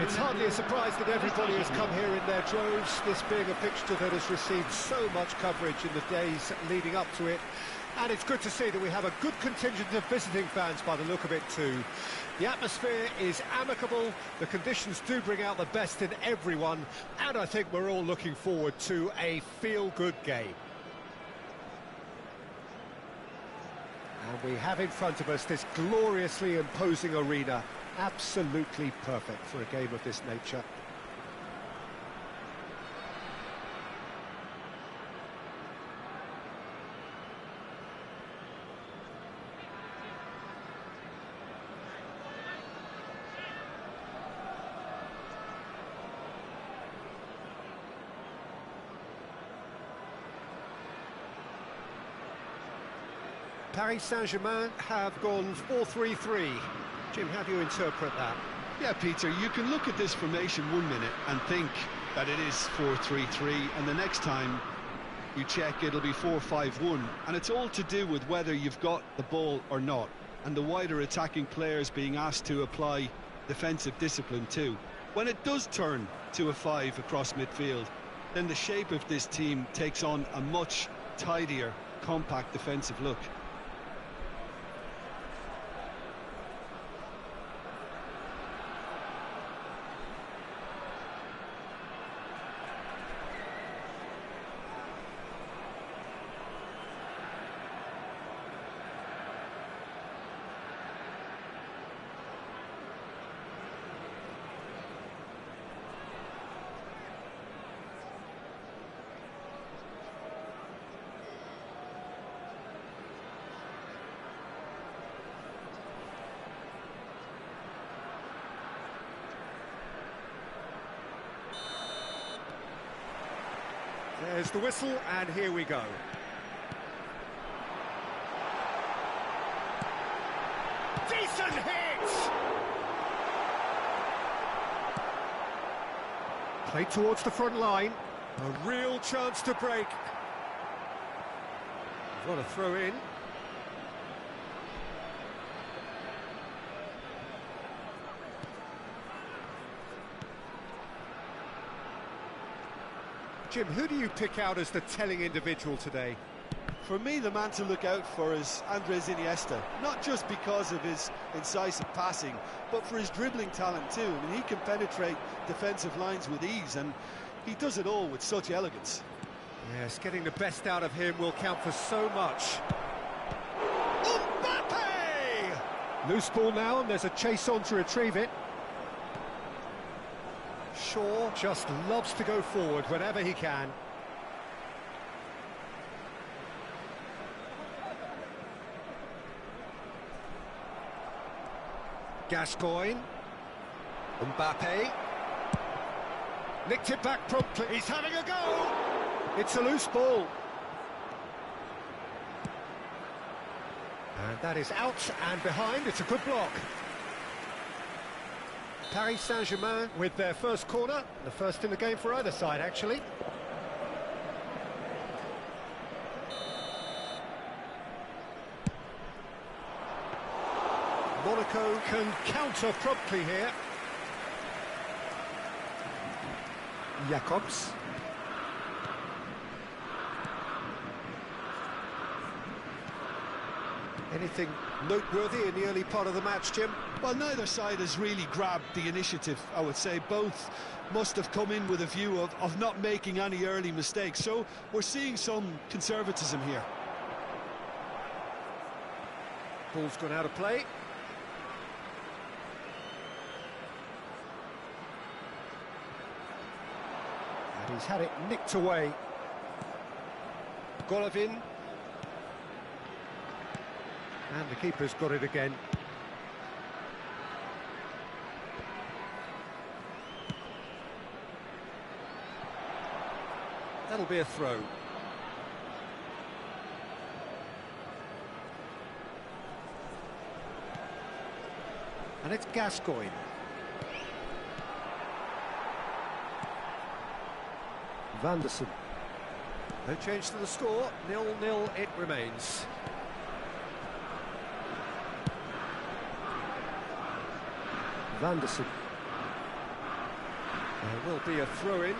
It's hardly a surprise that everybody has come here in their droves, this being a fixture that has received so much coverage in the days leading up to it. And it's good to see that we have a good contingent of visiting fans by the look of it too. The atmosphere is amicable, the conditions do bring out the best in everyone, and I think we're all looking forward to a feel-good game. And we have in front of us this gloriously imposing arena, absolutely perfect for a game of this nature. Paris Saint-Germain have gone 4-3-3. Jim, how do you interpret that? Yeah, Peter, you can look at this formation 1 minute and think that it is 4-3-3, and the next time you check it'll be 4-5-1, and it's all to do with whether you've got the ball or not, and the wider attacking players being asked to apply defensive discipline too. When it does turn to a 5 across midfield, then the shape of this team takes on a much tidier, compact defensive look. There's the whistle, and here we go. Decent hit! Played towards the front line. A real chance to break. What a throw in. Jim, who do you pick out as the telling individual today? For me, the man to look out for is Andres Iniesta, not just because of his incisive passing, but for his dribbling talent too. I mean, he can penetrate defensive lines with ease, and he does it all with such elegance. Yes, getting the best out of him will count for so much. Mbappe! Loose ball now, and there's a chase on to retrieve it. Shaw just loves to go forward whenever he can. Gascoigne. Mbappe. Nicked it back promptly. He's having a go! It's a loose ball. And that is out and behind. It's a good block. Paris Saint-Germain with their first corner. The first in the game for either side, actually. Monaco can counter promptly here. Jacobs. Anything noteworthy in the early part of the match, Jim? Well, neither side has really grabbed the initiative, I would say. Both must have come in with a view of not making any early mistakes. So we're seeing some conservatism here. Ball's gone out of play. And he's had it nicked away. Golovin. And the keeper's got it again. That'll be a throw. And it's Gascoigne. Van der Sar. No change to the score. 0-0 it remains. Van der Sar. There will be a throw-in.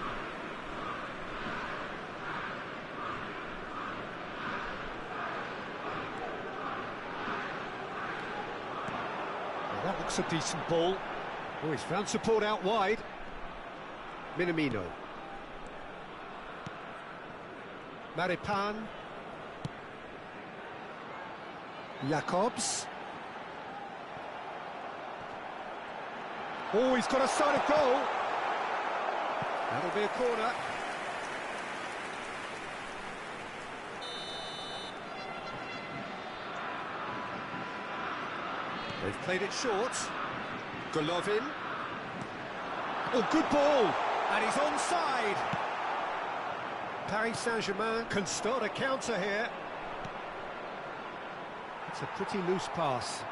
That looks a decent ball. Oh, he's found support out wide. Minamino. Maripan. Jacobs. Oh, he's got a side of goal. That'll be a corner. They've played it short. Golovin. Oh, good ball. And he's onside. Paris Saint-Germain can start a counter here. It's a pretty loose pass.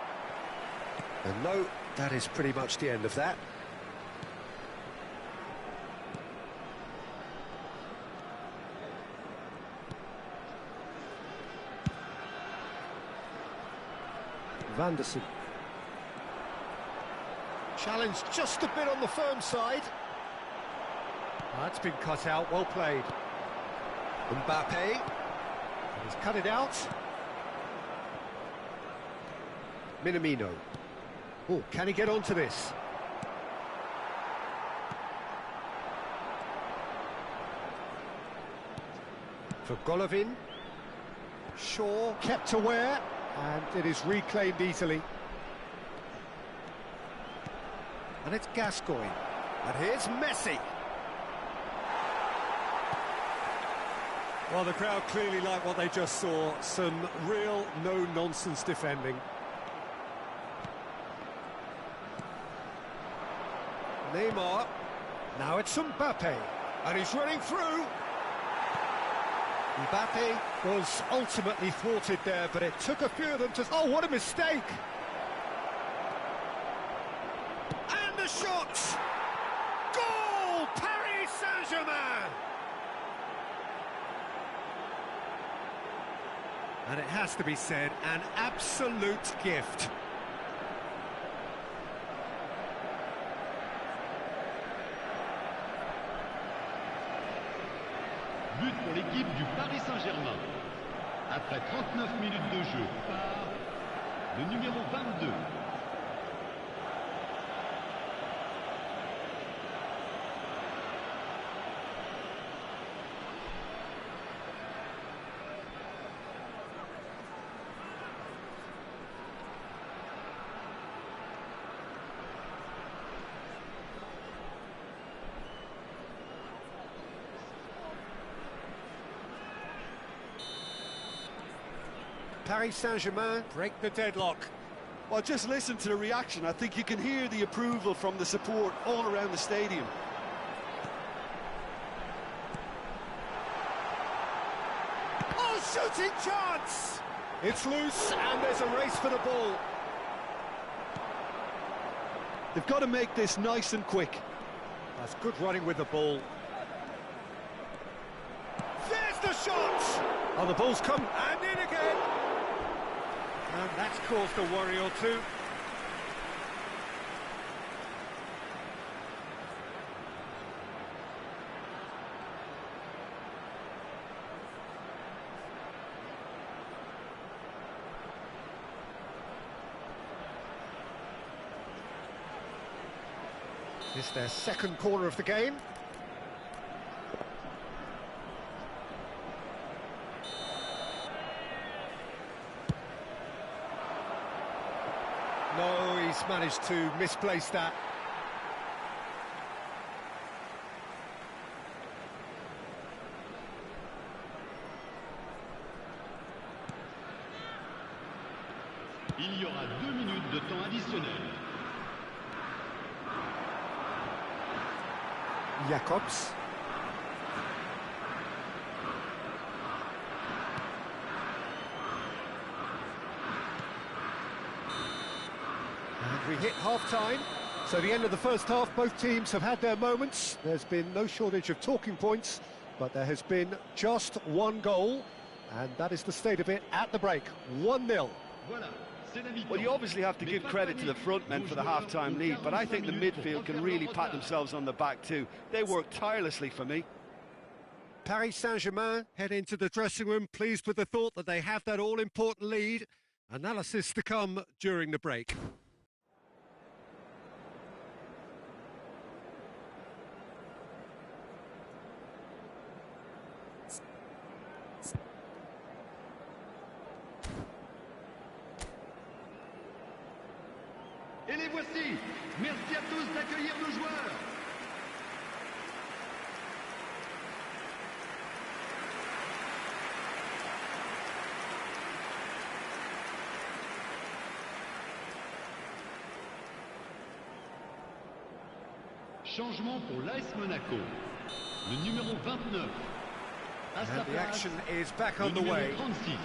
And no, that is pretty much the end of that. Van der Sar. Challenged just a bit on the firm side. That's been cut out, well played. Mbappe. He's cut it out. Minamino. Oh, can he get onto this? For Golovin. Shaw kept aware, and it is reclaimed easily. And it's Gascoigne. And here's Messi. Well, the crowd clearly like what they just saw. Some real no-nonsense defending. Neymar. Now it's Mbappe. And he's running through. Mbappe was ultimately thwarted there, but it took a few of them to... Oh, what a mistake! And the shot! Goal! Paris Saint-Germain! And it has to be said, an absolute gift. But pour l'équipe du Paris Saint-Germain. Après 39 minutes de jeu par le numéro 22. Paris Saint-Germain break the deadlock. Well, just listen to the reaction. I think you can hear the approval from the support all around the stadium. Oh, shooting chance! It's loose, and there's a race for the ball. They've got to make this nice and quick. That's good running with the ball. There's the shot! Oh, the ball's come, and in again! And that's caused a worry or two. It's their second corner of the game. No, he's managed to misplace that. Il y aura 2 minutes de temps additionnel. Jacobs. And we hit half-time. So the end of the first half, both teams have had their moments. There's been no shortage of talking points, but there has been just one goal, and that is the state of it at the break. 1-0. Well, you obviously have to give credit to the front men for the half-time lead, but I think the midfield can really pat themselves on the back too. They work tirelessly for me. Paris Saint-Germain head into the dressing room pleased with the thought that they have that all-important lead. Analysis to come during the break. Et les voici. Merci à tous d'accueillir nos joueurs. Changement pour l'AS Monaco. Le numéro 29. And the action is back on the way. 36.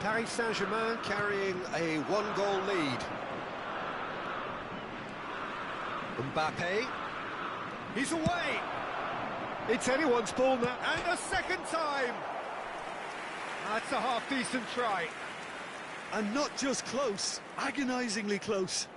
Paris Saint-Germain carrying a one-goal lead. Mbappe, he's away. It's anyone's ball now, and a second time. That's a half-decent try. And not just close, agonisingly close.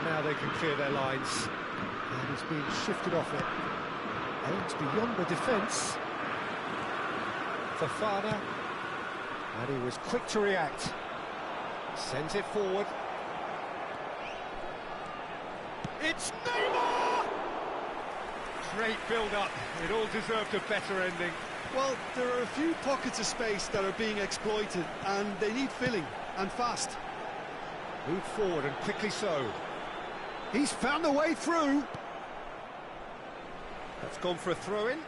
Now they can clear their lines. And he's been shifted off it. Aims beyond the defence. Fofana. And he was quick to react. Sends it forward. It's Neymar! Great build-up. It all deserved a better ending. Well, there are a few pockets of space that are being exploited, and they need filling, and fast. Moved forward, and quickly so. He's found a way through. That's gone for a throw-in.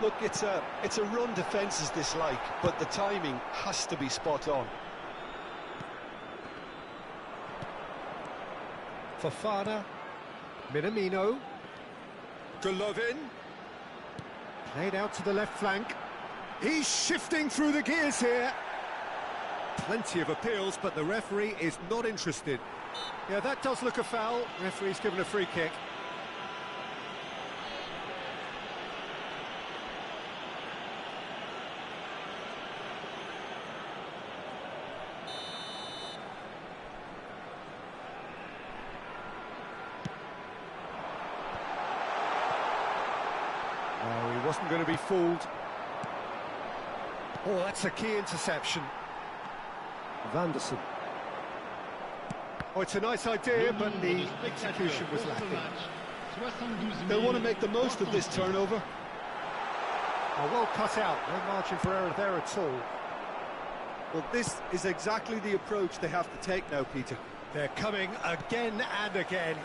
Look, it's a run defence is dislike, but the timing has to be spot on. Fofana, Minamino, Golovin, played out to the left flank. He's shifting through the gears here. Plenty of appeals, but the referee is not interested. Yeah, that does look a foul. Referee's given a free kick. Oh, he wasn't going to be fooled. Oh, that's a key interception. Vanderson. Oh, it's a nice idea, but the execution was lacking. They'll want to make the most of this turnover. Oh, well cut out, no margin for error there at all. Well, this is exactly the approach they have to take now, Peter. They're coming again and again.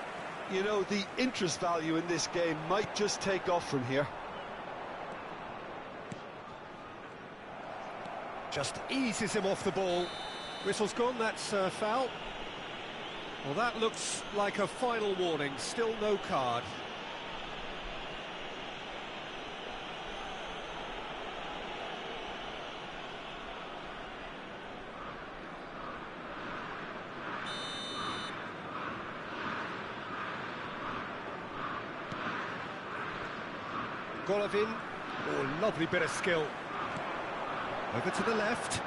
You know, the interest value in this game might just take off from here. Just eases him off the ball. Whistle's gone, that's foul. Well, that looks like a final warning, still no card. Golovin, oh, lovely bit of skill. Over to the left,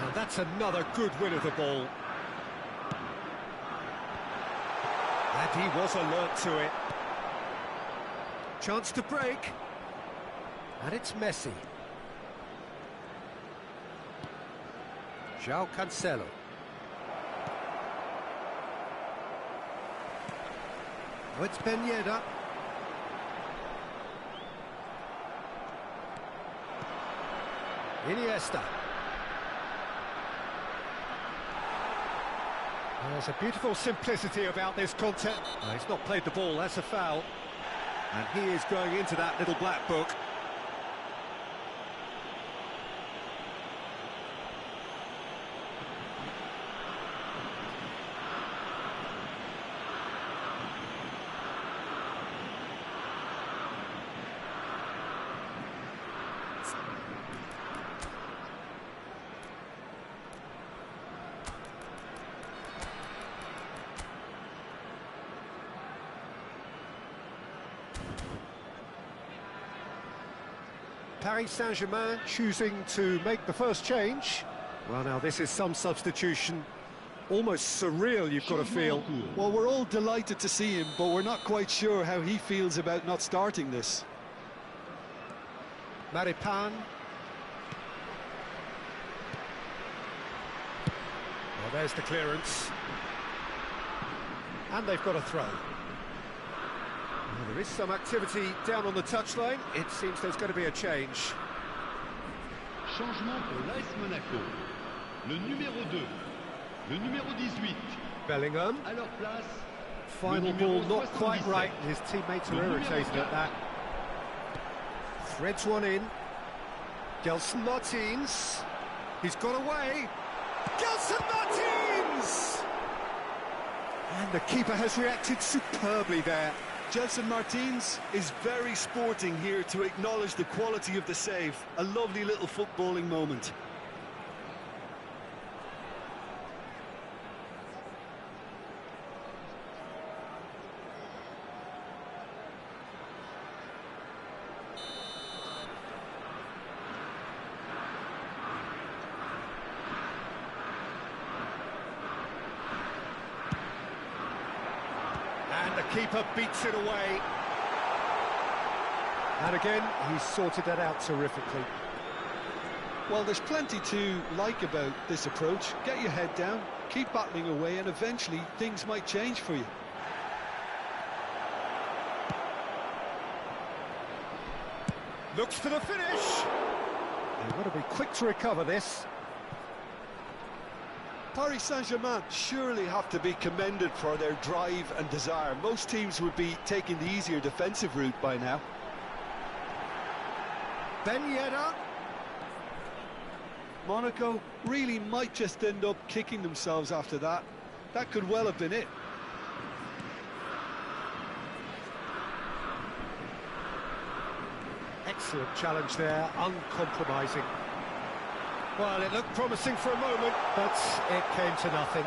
and that's another good win of the ball. And he was alert to it. Chance to break, and it's Messi. João Cancelo. Oh, it's Ben Yedder. Iniesta. There's a beautiful simplicity about this content. Oh, he's not played the ball, that's a foul. And he is going into that little black book. Paris Saint-Germain choosing to make the first change. Well, now this is some substitution. Almost surreal, you've got to feel. Well, we're all delighted to see him, but we're not quite sure how he feels about not starting this. Maripan. Well, there's the clearance. And they've got a throw. Well, there is some activity down on the touchline. It seems there's going to be a change. Changement pour l'AS Monaco. Le numéro 2, le numéro 18. Bellingham. À leur place. Final ball not quite right. His teammates are irritated at that. Threads one in. Gelson Martins. He's got away. Gelson Martins! And the keeper has reacted superbly there. Gelson Martins is very sporting here to acknowledge the quality of the save. A lovely little footballing moment. And the keeper beats it away. And again, he's sorted that out terrifically. Well, there's plenty to like about this approach. Get your head down, keep battling away, and eventually things might change for you. Looks for the finish. They've got to be quick to recover this. Paris Saint-Germain surely have to be commended for their drive and desire. Most teams would be taking the easier defensive route by now. Ben Yedder. Monaco really might just end up kicking themselves after that. That could well have been it. Excellent challenge there, uncompromising. Well, it looked promising for a moment, but it came to nothing.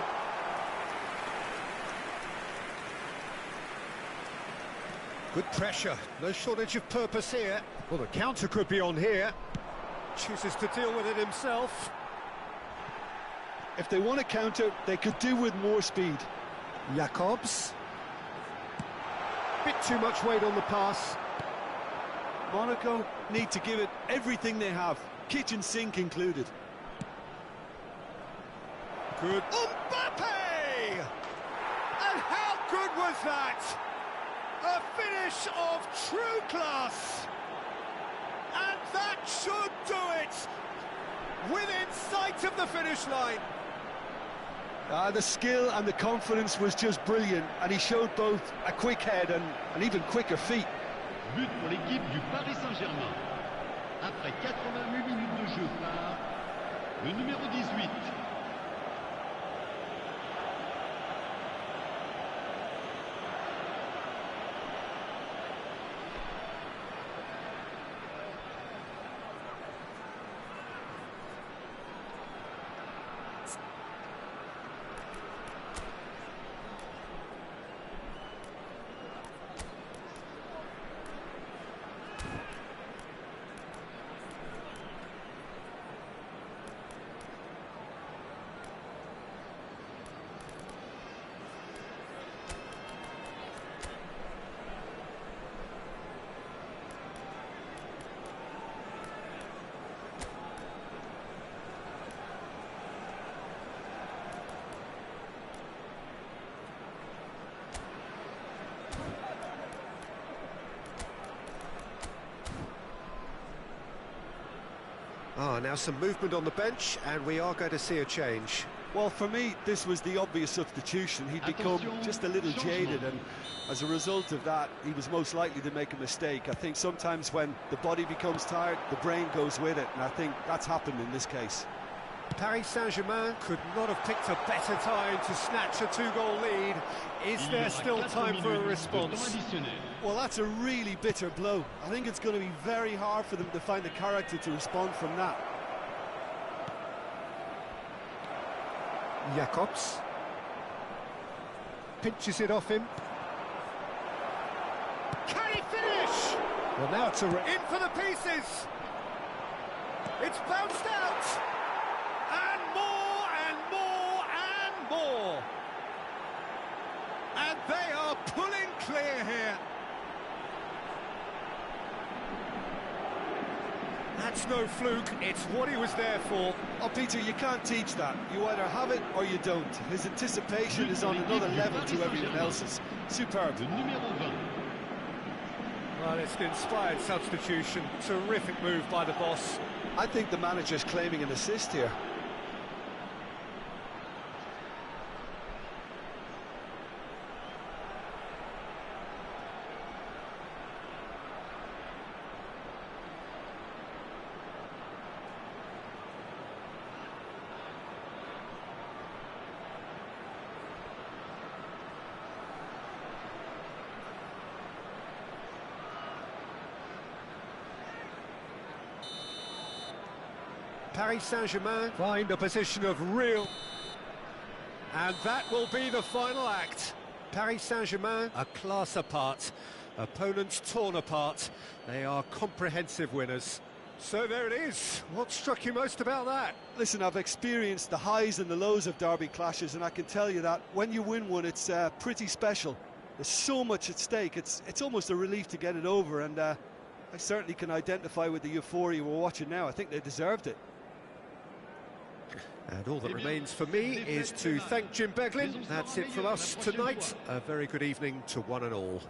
Good pressure, no shortage of purpose here. Well, the counter could be on here. Chooses to deal with it himself. If they want to counter, they could do with more speed. Jacobs. Bit too much weight on the pass. Monaco need to give it everything they have. kitchen sink included. Good. Mbappe! And how good was that? A finish of true class. And that should do it. Within sight of the finish line. The skill and the confidence was just brilliant, and he showed both a quick head and even quicker feet. But pour l'équipe du Paris Saint-Germain. Après 88 minutes de jeu par le numéro 18. Now some movement on the bench, and we are going to see a change. Well, for me, this was the obvious substitution. He'd become just a little jaded, and as a result of that, he was most likely to make a mistake. I think sometimes when the body becomes tired, the brain goes with it, and I think that's happened in this case. Paris Saint-Germain could not have picked a better time to snatch a two-goal lead. Is there still time for a response? Well, that's a really bitter blow. I think it's going to be very hard for them to find the character to respond from that. Jacobs pinches it off him. Can he finish? Well, now it's in for the pieces. It's bounced out. And more and more and more. And they are pulling clear here. That's no fluke, it's what he was there for. Oh, Peter, you can't teach that. You either have it or you don't. His anticipation is on another level to everyone else's. Superb. Well, it's an inspired substitution. Terrific move by the boss. I think the manager's claiming an assist here. Paris Saint-Germain find a position of real... And that will be the final act. Paris Saint-Germain, a class apart. Opponents torn apart. They are comprehensive winners. So there it is. What struck you most about that? Listen, I've experienced the highs and the lows of derby clashes, and I can tell you that when you win one, it's pretty special. There's so much at stake. It's almost a relief to get it over, and I certainly can identify with the euphoria we're watching now. I think they deserved it. And all that remains for me is to thank Jim Beglin. That's it from us tonight. A very good evening to one and all.